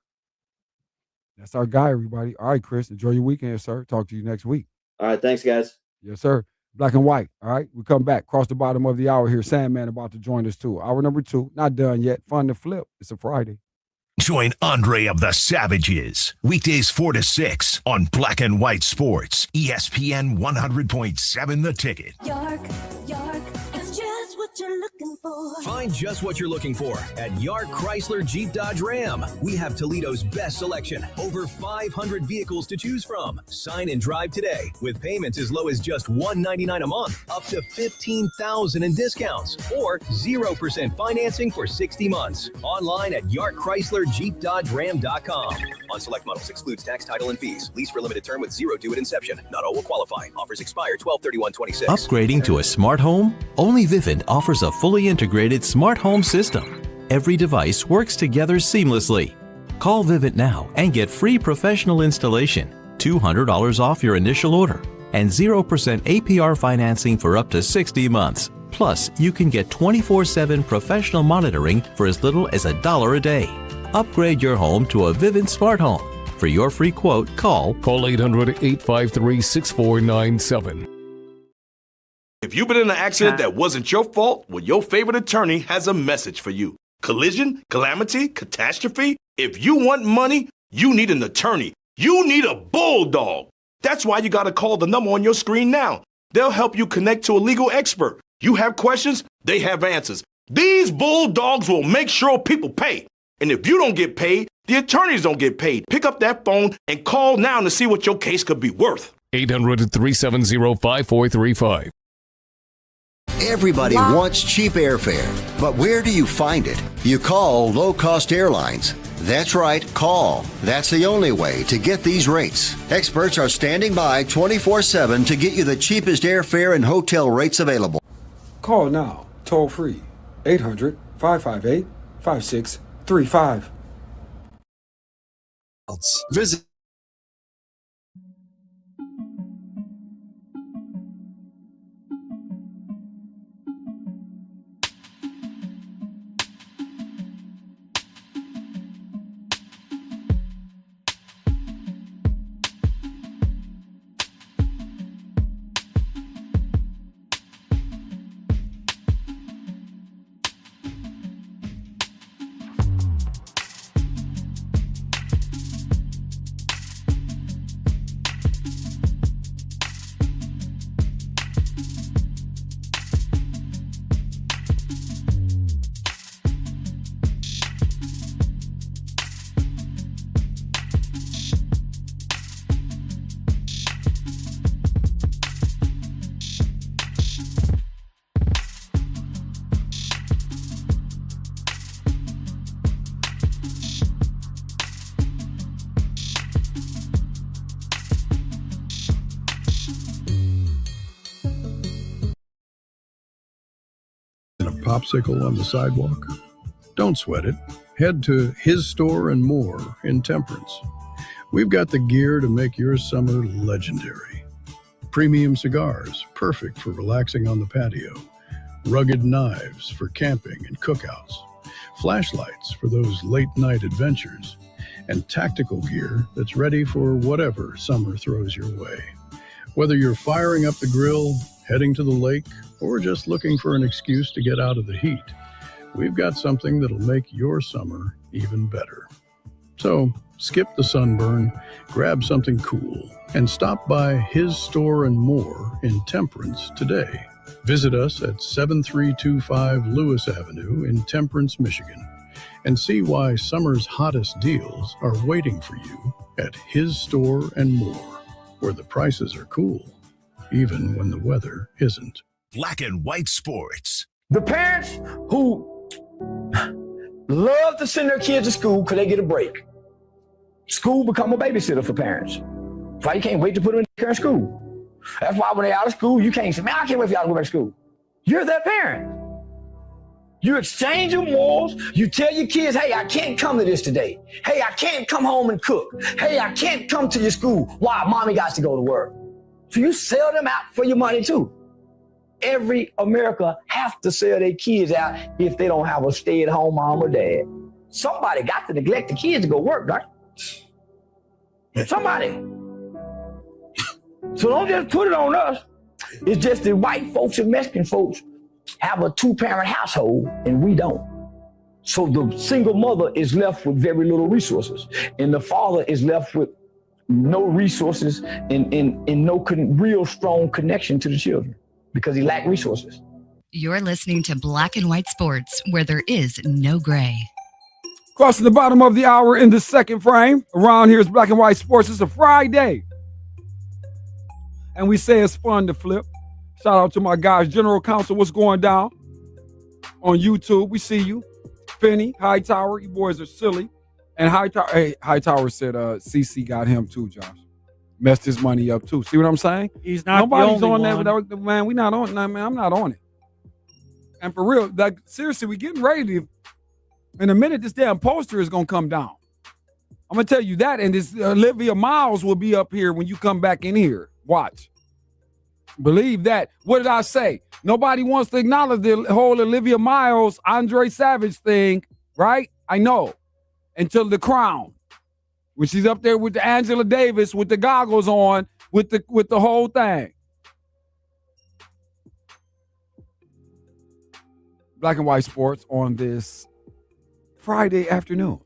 That's our guy, everybody. All right, Chris, enjoy your weekend, sir. Talk to you next week. All right, thanks, guys. Yes, sir. Black and white. All right, we come back. Cross the bottom of the hour here. Sandman about to join us too. Hour number 2. Not done yet. Fun to flip. It's a Friday. Join Andre of the Savages weekdays 4 to 6 on Black and White Sports, ESPN 100.7 The Ticket. York, it's just what you're looking for. Find just what you're looking for at Yark Chrysler Jeep Dodge Ram. We have Toledo's best selection, over 500 vehicles to choose from. Sign and drive today with payments as low as just $199 a month, up to $15,000 in discounts, or 0% financing for 60 months. Online at YarkChryslerJeepDodgeRam.com. On select models excludes tax, title, and fees. Lease for limited term with 0 due at inception. Not all will qualify. Offers expire 12/31/26. Upgrading to a smart home? Only Vivint offers a fully integrated smart home system. Every device works together seamlessly. Call Vivint now and get free professional installation, $200 off your initial order, and 0% APR financing for up to 60 months. Plus, you can get 24/7 professional monitoring for as little as $1 a day. Upgrade your home to a Vivint smart home. For your free quote, call 800-853-6497. If you've been in an accident that wasn't your fault, well, your favorite attorney has a message for you. Collision, calamity, catastrophe. If you want money, you need an attorney. You need a bulldog. That's why you got to call the number on your screen now. They'll help you connect to a legal expert. You have questions, they have answers. These bulldogs will make sure people pay. And if you don't get paid, the attorneys don't get paid. Pick up that phone and call now to see what your case could be worth. 800-370-5435. Everybody wants cheap airfare, but where do you find it? You call low-cost airlines. That's right, call. That's the only way to get these rates. Experts are standing by 24/7 to get you the cheapest airfare and hotel rates available. Call now, toll free, 800-558-5635. Visit popsicle on the sidewalk? Don't sweat it. Head to His Store and More in Temperance. We've got the gear to make your summer legendary. Premium cigars, perfect for relaxing on the patio. Rugged knives for camping and cookouts. Flashlights for those late-night adventures. And tactical gear that's ready for whatever summer throws your way. Whether you're firing up the grill, heading to the lake, or just looking for an excuse to get out of the heat, we've got something that'll make your summer even better. So skip the sunburn, grab something cool, and stop by His Store and More in Temperance today. Visit us at 7325 Lewis Avenue in Temperance, Michigan, and see why summer's hottest deals are waiting for you at His Store and More, where the prices are cool, even when the weather isn't. Black and white sports. The parents who love to send their kids to school because they get a break. School become a babysitter for parents. That's why you can't wait to put them in school. That's why when they're out of school, you can't say, man, I can't wait for y'all to go back to school. You're that parent. You exchange your morals. You tell your kids, hey, I can't come to this today. Hey, I can't come home and cook. Hey, I can't come to your school. Why? Mommy got to go to work. So you sell them out for your money too. Every America have to sell their kids out if they don't have a stay-at-home mom or dad. Somebody got to neglect the kids to go work, right? Somebody. So don't just put it on us. It's just that white folks and Mexican folks have a two-parent household and we don't. So the single mother is left with very little resources and the father is left with no resources and no real strong connection to the children because he lacked resources. You're listening to Black and White Sports, where there is no gray. Crossing the bottom of the hour in the second frame. Around here is Black and White Sports. It's a Friday. And we say it's fun to flip. Shout out to my guys, General Counsel, what's going down on YouTube? We see you. Finney, Hightower, you boys are silly. And Hightower said CC got him too, Josh. Messed his money up too. See what I'm saying? He's not Nobody's the only on one. that. Man, we not on. Man, I'm not on it. And for real, like seriously, we getting ready to. In a minute, this damn poster is gonna come down. I'm gonna tell you that, and this Olivia Miles will be up here when you come back in here. Watch. Believe that. What did I say? Nobody wants to acknowledge the whole Olivia Miles, Andre Savage thing, right? I know. Until The Crown. When she's up there with the Angela Davis with the goggles on, with the whole thing. Black and White Sports on this Friday afternoon.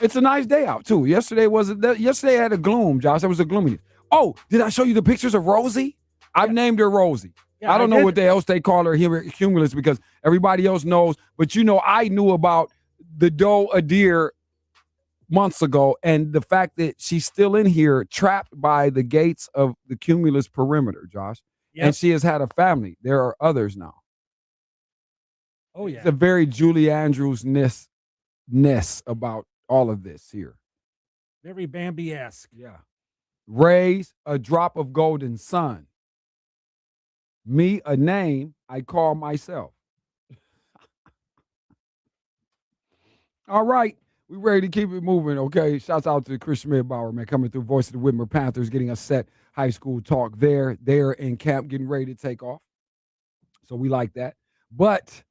It's a nice day out too. Yesterday had a gloom, Josh. There was a gloominess. Oh, did I show you the pictures of Rosie? I've named her Rosie. Yeah, I don't know what else they call her here at Cumulus because everybody else knows. But you know, I knew about the Doe Adir months ago, and the fact that she's still in here trapped by the gates of the Cumulus perimeter, Josh. Yep. And she has had a family. There are others now. Oh, yeah. It's a very Julie Andrews-ness about all of this here. Very Bambi-esque. Yeah. Raise a drop of golden sun. Me, a name I call myself. All right. We ready to keep it moving, okay? Shouts out to Chris Schmidbauer, man, coming through, voice of the Whitmer Panthers, getting us set. High school talk there. They're in camp, getting ready to take off. So we like that. But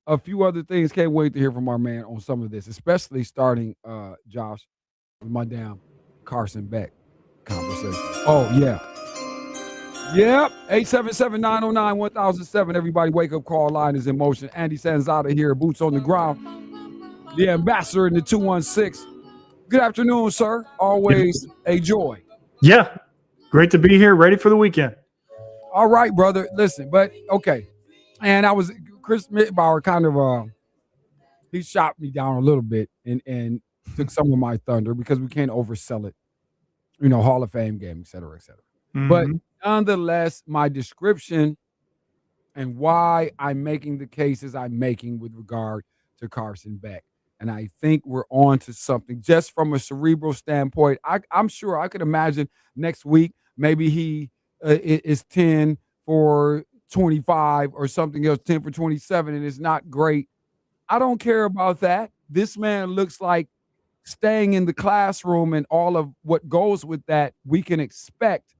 a few other things, can't wait to hear from our man on some of this, especially starting, Josh, with my damn Carson Beck conversation. Oh, yeah. Yep. 877-909-1007. Everybody wake up call line is in motion. Andy Sanzada here, boots on the ground. The ambassador in the 216. Good afternoon, sir. Always a joy. Yeah. Great to be here. Ready for the weekend. All right, brother. Listen, but okay. And Chris Mitbauer kind of, he shot me down a little bit and took some of my thunder because we can't oversell it. You know, Hall of Fame game, et cetera, et cetera. Mm-hmm. But nonetheless, my description and why I'm making the cases I'm making with regard to Carson Beck. And I think we're on to something just from a cerebral standpoint. I'm sure I could imagine next week, maybe he is 10 for 25 or something else, 10 for 27, and it's not great. I don't care about that. This man looks like staying in the classroom and all of what goes with that we can expect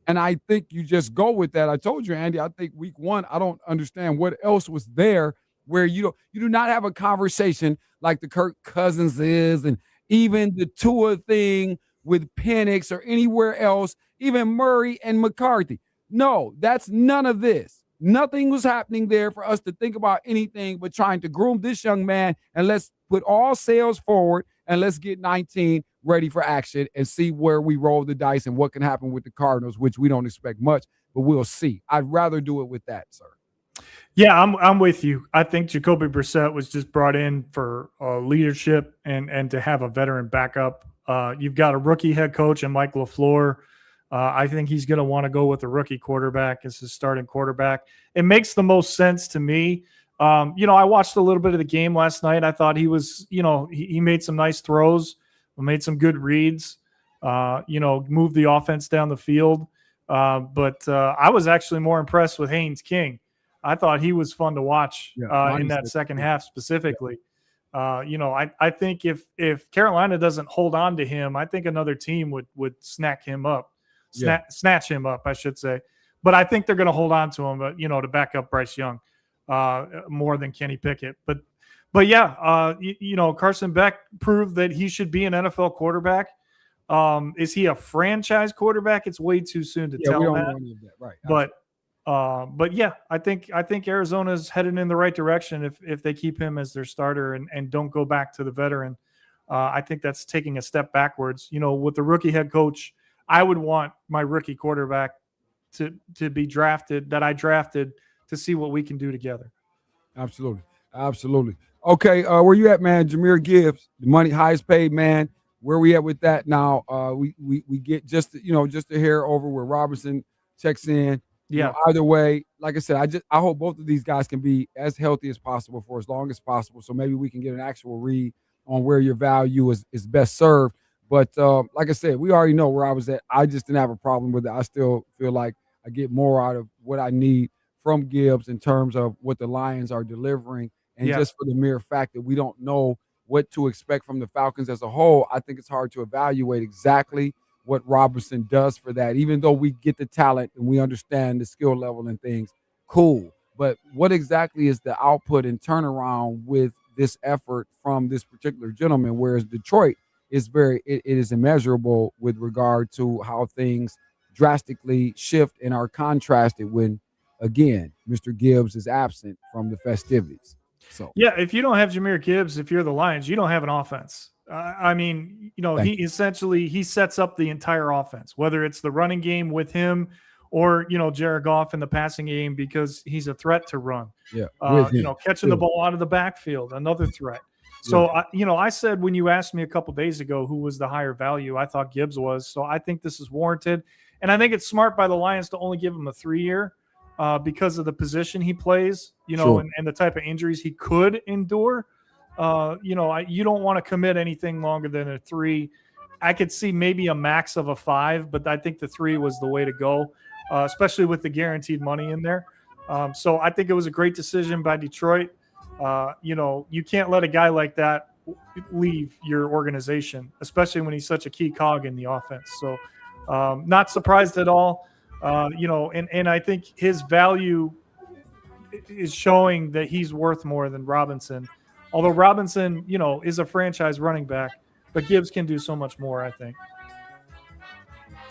And I think you just go with that. I told you, Andy, I think week one, I don't understand what else was there where you do not have a conversation like the Kirk Cousins is, and even the Tua thing with Penix or anywhere else, even Murray and McCarthy. No, that's none of this. Nothing was happening there for us to think about anything but trying to groom this young man, and let's put all sails forward and let's get 19 ready for action and see where we roll the dice and what can happen with the Cardinals, which we don't expect much, but we'll see. I'd rather do it with that, sir. Yeah, I'm with you. I think Jacoby Brissett was just brought in for leadership and to have a veteran backup. You've got a rookie head coach and Mike LaFleur. I think he's going to want to go with a rookie quarterback as his starting quarterback. It makes the most sense to me. I watched a little bit of the game last night. I thought he was, he made some nice throws, made some good reads, moved the offense down the field. But I was actually more impressed with Haynes King. I thought he was fun to watch in that second half specifically. I think if Carolina doesn't hold on to him, I think another team would snatch him up, I should say. But I think they're going to hold on to him, to back up Bryce Young more than Kenny Pickett. But yeah, Carson Beck proved that he should be an NFL quarterback. Is he a franchise quarterback? It's way too soon to tell we don't that. know any of that. Right. But yeah, I think Arizona's headed in the right direction if they keep him as their starter and don't go back to the veteran. I think that's taking a step backwards. With the rookie head coach, I would want my rookie quarterback to be drafted, that I drafted, to see what we can do together. Absolutely. Okay, where you at, man? Jahmyr Gibbs, the money highest paid man. Where we at with that now? We get just to hear over where Robinson checks in. Yeah. Either way, like I said, I hope both of these guys can be as healthy as possible for as long as possible. So maybe we can get an actual read on where your value is best served. But like I said, we already know where I was at. I just didn't have a problem with it. I still feel like I get more out of what I need from Gibbs in terms of what the Lions are delivering. And just for the mere fact that we don't know what to expect from the Falcons as a whole, I think it's hard to evaluate exactly what Robinson does for that. Even though we get the talent and we understand the skill level and things, cool. But what exactly is the output and turnaround with this effort from this particular gentleman? Whereas Detroit is it is immeasurable with regard to how things drastically shift and are contrasted when, again, Mr. Gibbs is absent from the festivities. So yeah, if you don't have Jahmyr Gibbs, if you're the Lions, you don't have an offense. He sets up the entire offense, whether it's the running game with him or, Jared Goff in the passing game, because he's a threat to run. Yeah. Catching the ball out of the backfield, another threat. So, I said when you asked me a couple days ago who was the higher value, I thought Gibbs was. So I think this is warranted. And I think it's smart by the Lions to only give him a 3-year because of the position he plays, and the type of injuries he could endure. You don't want to commit anything longer than a 3. I could see maybe a max of a 5, but I think the 3 was the way to go, especially with the guaranteed money in there. So I think it was a great decision by Detroit. You can't let a guy like that leave your organization, especially when he's such a key cog in the offense. So not surprised at all. And I think his value is showing that he's worth more than Robinson. Although Robinson, is a franchise running back, but Gibbs can do so much more, I think.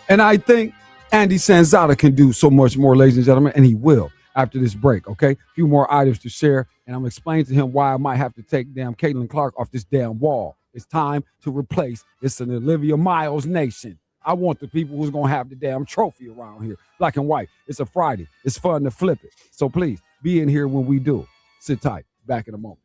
And I think Andy Sanzata can do so much more, ladies and gentlemen, and he will after this break, okay? A few more items to share, and I'm explaining to him why I might have to take damn Caitlin Clark off this damn wall. It's time to replace this an Olivia Miles nation. I want the people who's going to have the damn trophy around here, black and white. It's a Friday. It's fun to flip it. So please, be in here when we do. Sit tight. Back in a moment.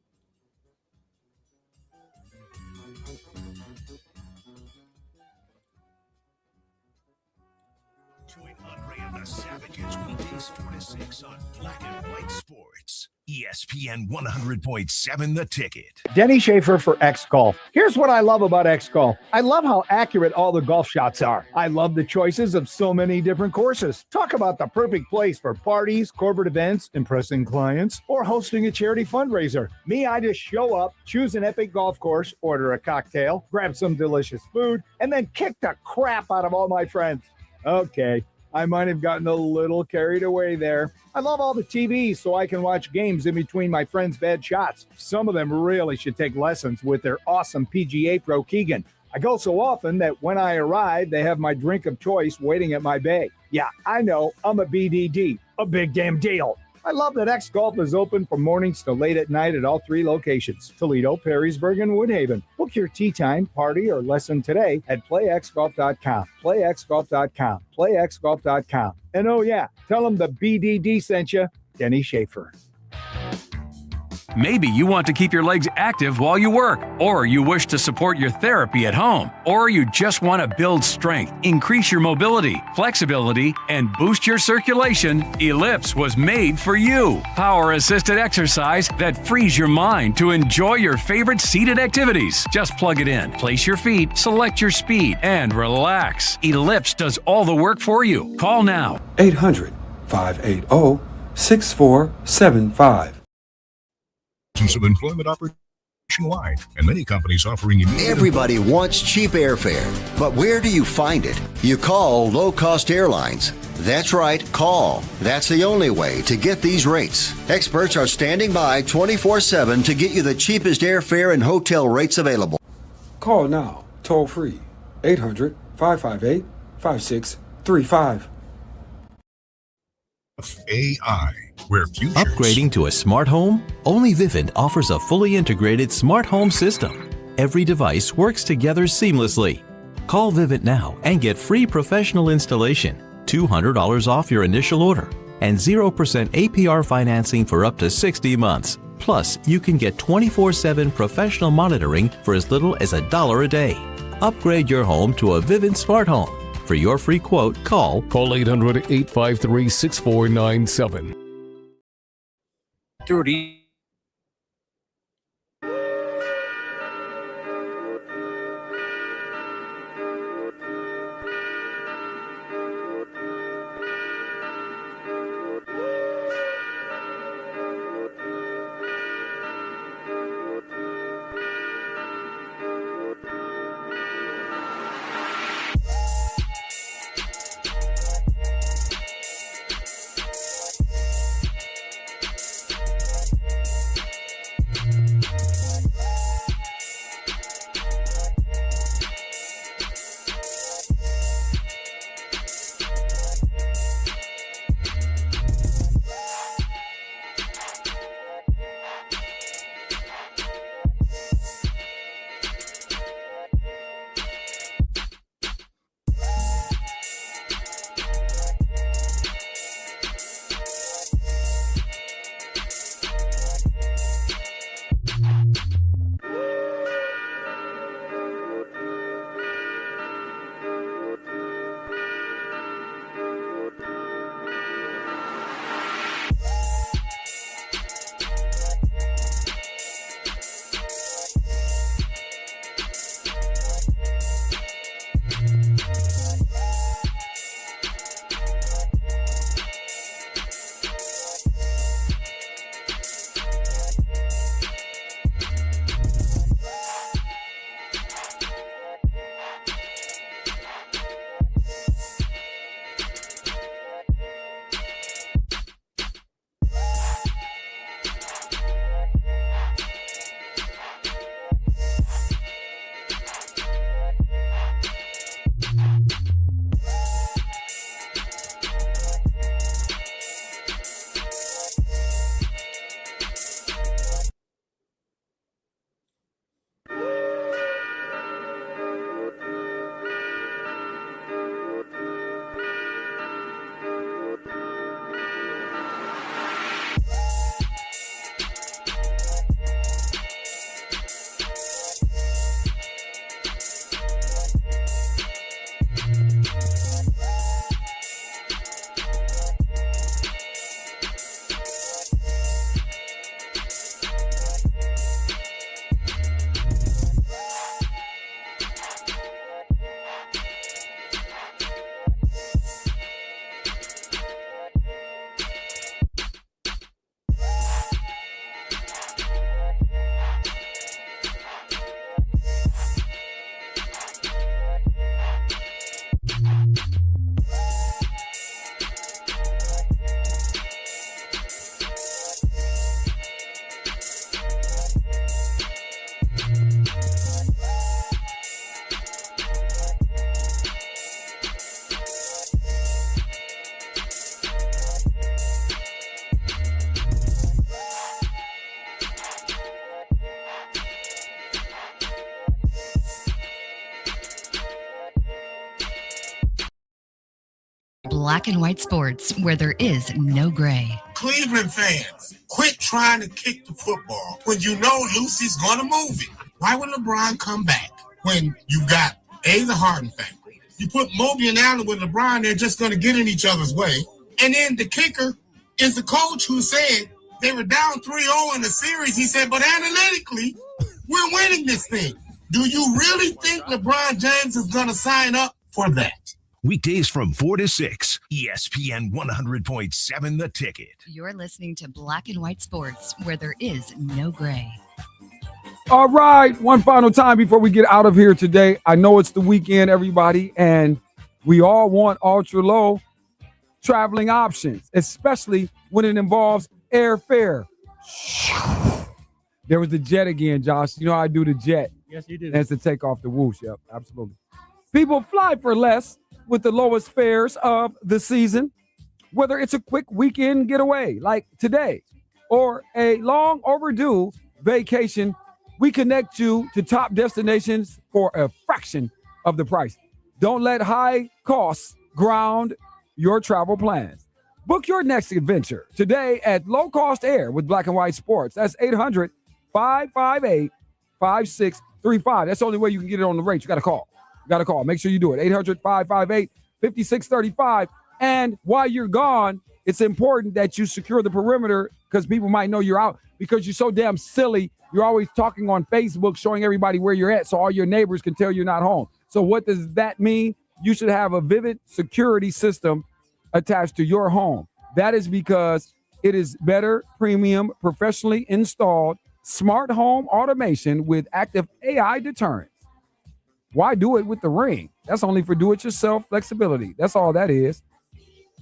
Join Andre and the Savages weekdays 4 to 6 on Black and White Sports. ESPN 100.7 The Ticket. Denny Schaefer for X Golf. Here's what I love about X Golf. I love how accurate all the golf shots are. I love the choices of so many different courses. Talk about the perfect place for parties, corporate events, impressing clients, or hosting a charity fundraiser. Me, I just show up, choose an epic golf course, order a cocktail, grab some delicious food, and then kick the crap out of all my friends. Okay, I might have gotten a little carried away there. I love all the TVs so I can watch games in between my friends' bad shots. Some of them really should take lessons with their awesome PGA Pro Keegan. I go so often that when I arrive, they have my drink of choice waiting at my bay. Yeah, I know, I'm a BDD, a big damn deal. I love that X Golf is open from mornings to late at night at all 3 locations, Toledo, Perrysburg, and Woodhaven. Book your tee time, party, or lesson today at playxgolf.com. Playxgolf.com. Playxgolf.com. And oh yeah, tell them the BDD sent you, Denny Schaefer. Maybe you want to keep your legs active while you work, or you wish to support your therapy at home, or you just want to build strength, increase your mobility, flexibility, and boost your circulation. Ellipse was made for you. Power-assisted exercise that frees your mind to enjoy your favorite seated activities. Just plug it in, place your feet, select your speed, and relax. Ellipse does all the work for you. Call now. 800-580-6475. Of employment opportunity nationwide, and many companies offering immediate. Everybody wants cheap airfare, but where do you find it? You call Low Cost Airlines. That's right, call. That's the only way to get these rates. Experts are standing by 24/7 to get you the cheapest airfare and hotel rates available. Call now, toll free, 800-558-5635. AI, where future. Upgrading to a smart home? Only Vivint offers a fully integrated smart home system. Every device works together seamlessly. Call Vivint now and get free professional installation, $200 off your initial order, and 0% APR financing for up to 60 months. Plus, you can get 24/7 professional monitoring for as little as $1 a day. Upgrade your home to a Vivint smart home. For your free quote, call 800-853-6497. Dirty. Black and white sports, where there is no gray. Cleveland fans, quit trying to kick the football when you know Lucy's going to move it. Why would LeBron come back when you got the Harden family? You put Mobley and Allen with LeBron, they're just going to get in each other's way. And then the kicker is the coach who said they were down 3-0 in the series. He said, but analytically, we're winning this thing. Do you really think LeBron James is going to sign up for that? Weekdays from 4 to 6, ESPN 100.7 The Ticket. You're listening to Black and White Sports, where there is no gray. All right, one final time before we get out of here today. I know it's the weekend, everybody, and we all want ultra-low traveling options, especially when it involves airfare. There was the jet again, Josh. You know how I do the jet. Yes, you do. That's to take off the whoosh. Yep, absolutely. People fly for less with the lowest fares of the season, whether it's a quick weekend getaway like today or a long overdue vacation. We connect you to top destinations for a fraction of the price. Don't let high costs ground your travel plans. Book your next adventure today at Low Cost Air with Black and White Sports. That's 800-558-5635. That's the only way you can get it on the rate. You got to call. Make sure you do it. 800-558-5635. And while you're gone, it's important that you secure the perimeter because people might know you're out because you're so damn silly. You're always talking on Facebook, showing everybody where you're at so all your neighbors can tell you're not home. So what does that mean? You should have a Vivid security system attached to your home. That is because it is better, premium, professionally installed, smart home automation with active AI deterrence. Why do it with the Ring? That's only for do-it-yourself flexibility. That's all that is.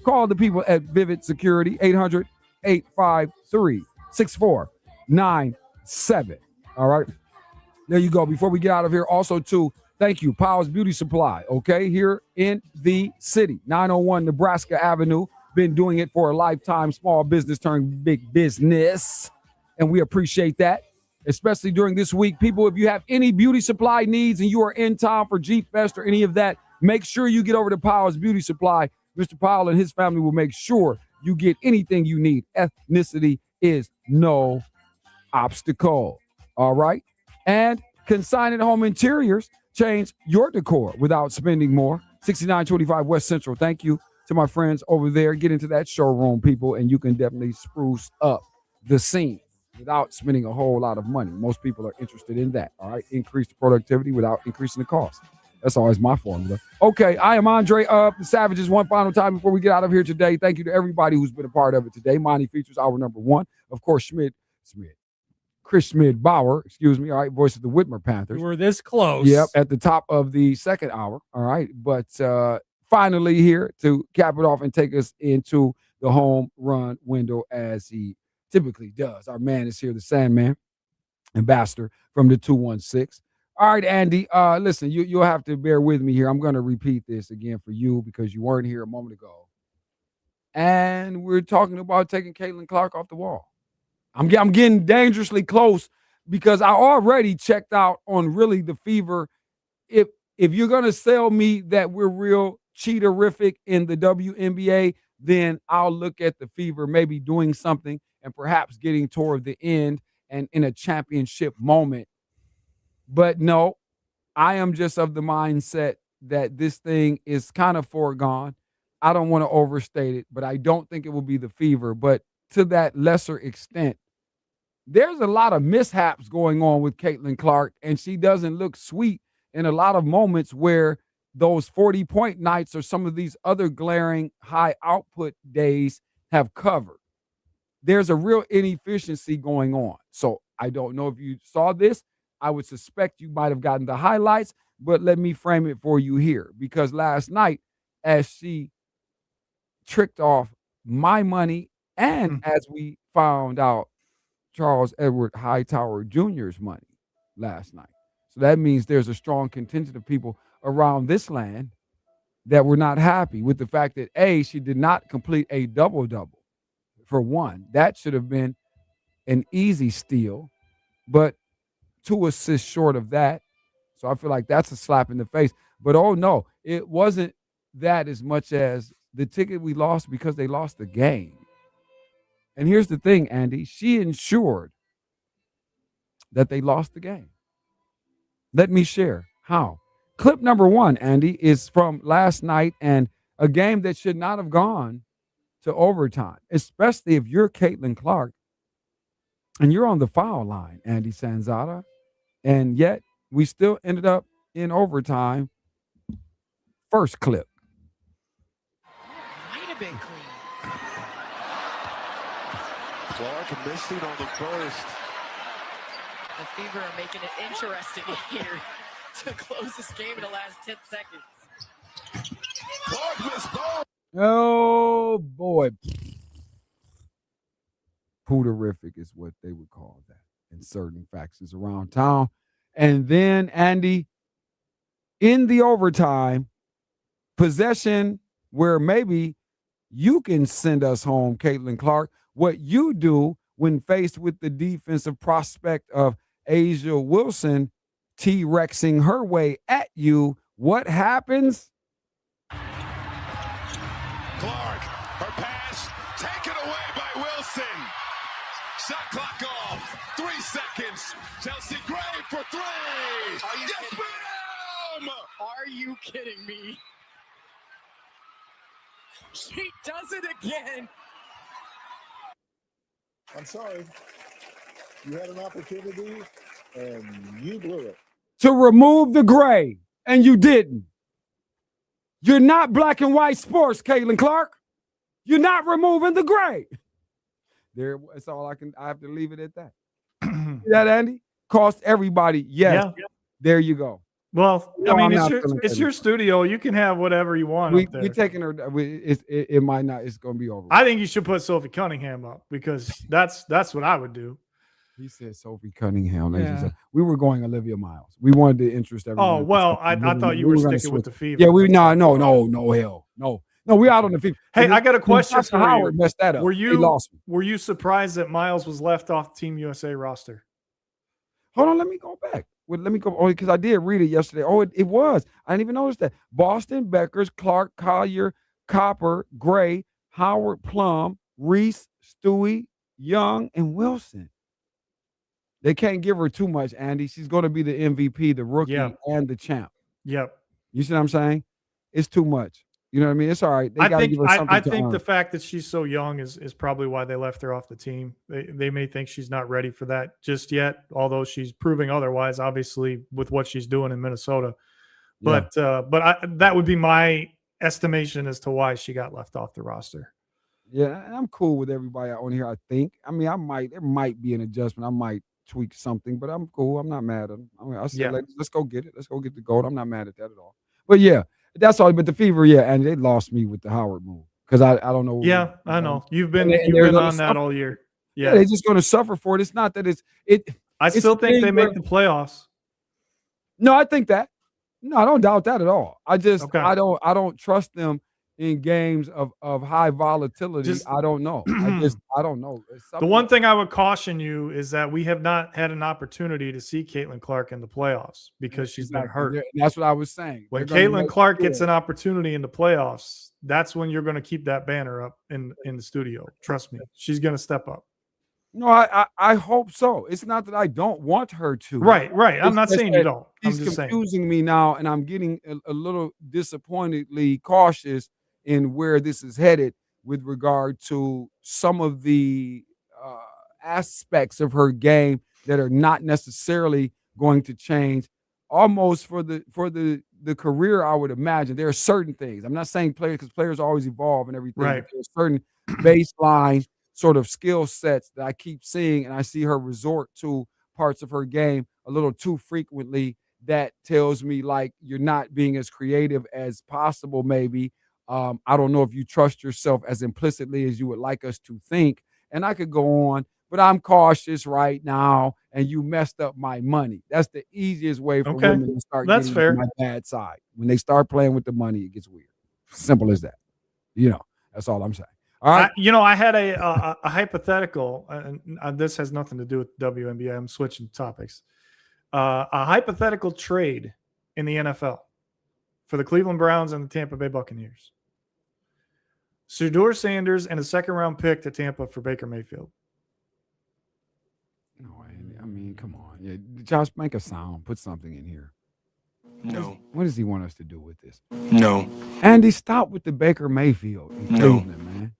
Call the people at Vivid Security, 800-853-6497. All right. There you go. Before we get out of here, also, too, thank you, Powell's Beauty Supply, okay, here in the city, 901 Nebraska Avenue. Been doing it for a lifetime, small business turned big business, and we appreciate that. Especially during this week. People, if you have any beauty supply needs and you are in town for Jeep Fest or any of that, make sure you get over to Powell's Beauty Supply. Mr. Powell and his family will make sure you get anything you need. Ethnicity is no obstacle. All right? And Consignment Home Interiors, change your decor without spending more. 6925 West Central. Thank you to my friends over there. Get into that showroom, people, and you can definitely spruce up the scene without spending a whole lot of money. Most people are interested in that, all right? Increase the productivity without increasing the cost. That's always my formula. Okay, I am Andre of the Savages. One final time before we get out of here today. Thank you to everybody who's been a part of it today. Monty features hour number 1. Of course, Chris Schmid-Bauer, all right, voice of the Whitmer Panthers. We were this close. Yep, at the top of the second hour, all right? But finally here to cap it off and take us into the home run window as he typically does. Our man is here, the Sandman, ambassador from the 216. All right, Andy, listen, you'll have to bear with me here. I'm going to repeat this again for you because you weren't here a moment ago. And we're talking about taking Caitlin Clark off the wall. I'm getting dangerously close because I already checked out on really the Fever. If you're going to sell me that we're real cheaterific in the WNBA, then I'll look at the Fever maybe doing something and perhaps getting toward the end and in a championship moment. But no, I am just of the mindset that this thing is kind of foregone. I don't want to overstate it, but I don't think it will be the Fever. But to that lesser extent, there's a lot of mishaps going on with Caitlin Clark, and she doesn't look sweet in a lot of moments where those 40-point nights or some of these other glaring high output days have covered. There's a real inefficiency going on. So I don't know if you saw this. I would suspect you might have gotten the highlights, but let me frame it for you here. Because last night, as she tricked off my money and as we found out Charles Edward Hightower Jr.'s money last night. So that means there's a strong contingent of people around this land that were not happy with the fact that, A, she did not complete a double-double. For one, that should have been an easy steal, but 2 assists short of that. So I feel like that's a slap in the face. But, oh, no, it wasn't that as much as the ticket we lost because they lost the game. And here's the thing, Andy. She ensured that they lost the game. Let me share how. Clip number 1, Andy, is from last night and a game that should not have gone to overtime, especially if you're Caitlin Clark and you're on the foul line, Andy Sanzata. And yet we still ended up in overtime. First clip. Might have been clean. Clark missing on the first. The Fever are making it interesting here to close this game in the last 10 seconds. Clark missed both. Oh, boy. Pooderific is what they would call that in certain factions around town. And then, Andy, in the overtime, possession where maybe you can send us home, Caitlin Clark. What you do when faced with the defensive prospect of Asia Wilson T-Rexing her way at you, what happens? Clark, her pass taken away by Wilson. Shot clock off. 3 seconds. Chelsea Gray for 3. Are you yes, ma'am! Are you kidding me? She does it again. I'm sorry. You had an opportunity and you blew it. To remove the gray, and you didn't. You're not black and white sports, Caitlin Clark. You're not removing the gray. There, that's all I have to leave it at that. See that, Andy? Cost everybody. Yes. Yeah. There you go. Well, No, I mean, I'm it's your studio. You can have whatever you want up there. You're taking her. It might not. It's going to be over. I think you should put Sophie Cunningham up because that's what I would do. He said Sophie Cunningham. Yeah. We were going Olivia Miles. We wanted to interest everyone. Oh, well, I thought you were sticking with the Fever. Yeah, no, hell. No, we out on the Fever. Hey, I got a question for Howard you. messed that up. He lost me. Were you surprised that Miles was left off the Team USA roster? Hold on, let me go back. Let me go. Oh, because I did read it yesterday. Oh, it was. I didn't even notice that. Boston, Beckers, Clark, Collier, Copper, Gray, Howard, Plum, Reese, Stewie, Young, and Wilson. They can't give her too much, Andy. She's going to be the MVP, the rookie, and the champ. Yep. You see what I'm saying? It's too much. You know what I mean? It's all right. They got to give her something I to think earn. the fact that she's so young is probably why they left her off the team. They may think she's not ready for that just yet, although she's proving otherwise, obviously, with what she's doing in Minnesota. But that would be my estimation as to why she got left off the roster. Yeah, I'm cool with everybody on here, I think. I mean, there might be an adjustment. I might tweak something, but I'm cool. I'm not mad at them. I mean, I said, let's go get it. Let's go get the gold. I'm not mad at that at all. But yeah, that's all. But the Fever, and they lost me with the Howard move because I don't know. Yeah, I know. You've been on that all year. Yeah, they're just going to suffer for it. It's not that I still think they make the playoffs. No, I think that. No, I don't doubt that at all. I just I don't trust them in games of high volatility. I don't know. I don't know. The one thing I would caution you is that we have not had an opportunity to see Caitlin Clark in the playoffs because she's been hurt. That's what I was saying. When Caitlin Clark gets an opportunity in the playoffs, that's when you're going to keep that banner up in the studio. Trust me, she's going to step up. No, I hope so. It's not that I don't want her to. Right. I'm not saying you don't. She's confusing me now, and I'm getting a little disappointedly cautious in where this is headed with regard to some of the aspects of her game that are not necessarily going to change. Almost for the career, I would imagine there are certain things. I'm not saying players because players always evolve and everything. Right. There's certain baseline sort of skill sets that I keep seeing, and I see her resort to parts of her game a little too frequently. That tells me like you're not being as creative as possible, maybe. I don't know if you trust yourself as implicitly as you would like us to think. And I could go on, but I'm cautious right now, and you messed up my money. That's the easiest way for women to start getting to my bad side. When they start playing with the money, it gets weird. Simple as that. That's all I'm saying. All right. I had a hypothetical, and this has nothing to do with WNBA. I'm switching topics. A hypothetical trade in the NFL for the Cleveland Browns and the Tampa Bay Buccaneers. Shedeur Sanders and a second-round pick to Tampa for Baker Mayfield. No, I mean, come on. Yeah, Josh, make a sound. Put something in here. No. What does he want us to do with this? No. Andy, stop with the Baker Mayfield in No. Cleveland, man.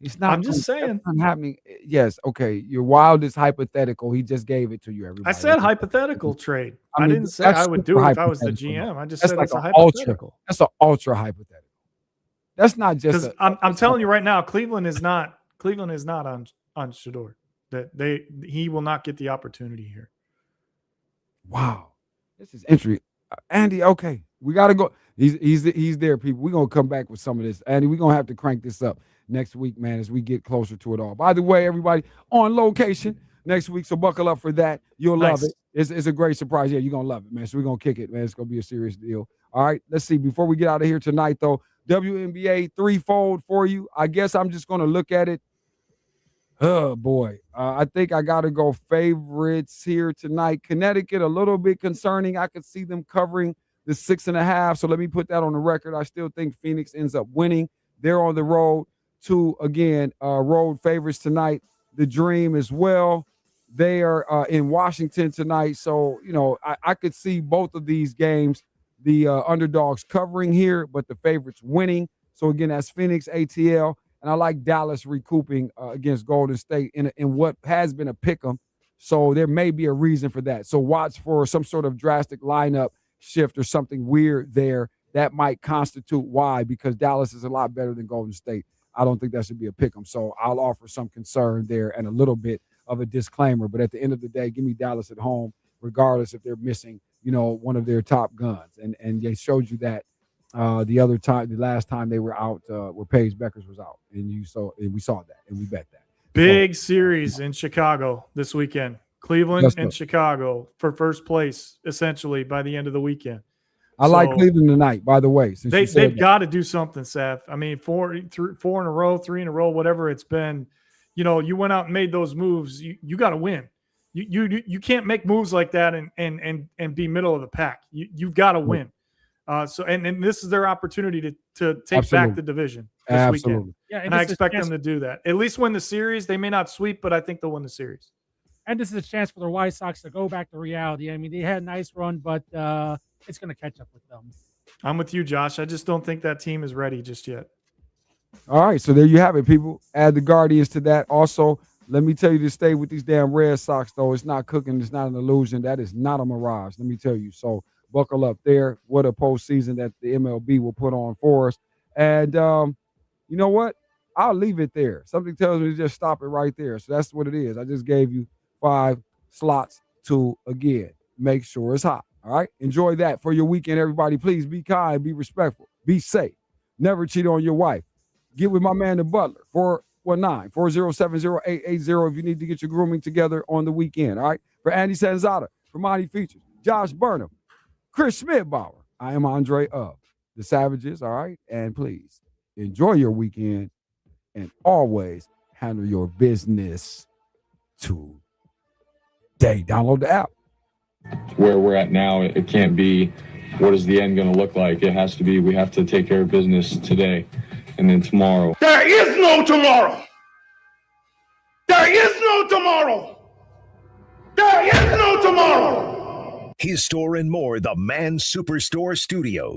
It's not. I'm just saying. That's not happening. Yes, okay. Your wildest hypothetical. He just gave it to you. Everybody. I said hypothetical trade. I didn't say I would do it if I was the GM. I just said it's a hypothetical. That's an ultra hypothetical. That's not just. I'm telling you right now, Cleveland is not on Shedeur. That he will not get the opportunity here. Wow, this is interesting. Andy, okay, we got to go. He's there, people. We're gonna come back with some of this, Andy. We're gonna have to crank this up next week, man, as we get closer to it all. By the way, everybody on location next week, so buckle up for that. You'll love it. It's a great surprise. Yeah, you're gonna love it, man. So we're gonna kick it, man. It's gonna be a serious deal. All right, let's see. Before we get out of here tonight, though, WNBA threefold for you. I guess I'm just gonna look at it. Oh boy, I think I got to go favorites here tonight. Connecticut, a little bit concerning. I could see them covering the 6.5. So let me put that on the record. I still think Phoenix ends up winning. They're on the road to, again, road favorites tonight. The Dream as well. They are in Washington tonight. So, you know, I could see both of these games, the underdogs covering here, but the favorites winning. So again, that's Phoenix, ATL. And I like Dallas recouping against Golden State in what has been a pick'em. So there may be a reason for that. So watch for some sort of drastic lineup shift or something weird there that might constitute why, because Dallas is a lot better than Golden State. I don't think that should be a pick'em. So I'll offer some concern there and a little bit of a disclaimer. But at the end of the day, give me Dallas at home, regardless if they're missing, you know, one of their top guns. And they showed you that. The last time they were out, where Paige Beckers was out, and we saw that, and we bet that. Big series in Chicago this weekend. Cleveland and Chicago for first place, essentially, by the end of the weekend. I like Cleveland tonight, by the way. They've got to do something, Seth. I mean, four in a row, 3 in a row, whatever it's been. You know, you went out and made those moves. You got to win. You can't make moves like that and be middle of the pack. You've got to win. So this is their opportunity to take back the division this weekend. Yeah, and I expect them to do that. At least win the series. They may not sweep, but I think they'll win the series. And this is a chance for the White Sox to go back to reality. I mean, they had a nice run, but it's going to catch up with them. I'm with you, Josh. I just don't think that team is ready just yet. All right, so there you have it, people. Add the Guardians to that. Also, let me tell you to stay with these damn Red Sox, though. It's not cooking. It's not an illusion. That is not a mirage. Let me tell you. So buckle up there. What a postseason that the MLB will put on for us. And you know what? I'll leave it there. Something tells me to just stop it right there. So that's what it is. I just gave you 5 slots to, again, make sure it's hot. All right? Enjoy that for your weekend, everybody. Please be kind, be respectful, be safe. Never cheat on your wife. Get with my man, the Butler, 419-407-0880 if you need to get your grooming together on the weekend. All right? For Andy Sanzata, for Monty Features, Josh Burnham, Chris Schmidbauer, I am Andre of the Savages. All right? And please enjoy your weekend and always handle your business today. Download the app. Where we're at now, it can't be what is the end going to look like. It has to be we have to take care of business today and then tomorrow. There is no tomorrow. There is no tomorrow. There is no tomorrow. His Store and More, the Man Superstore Studios.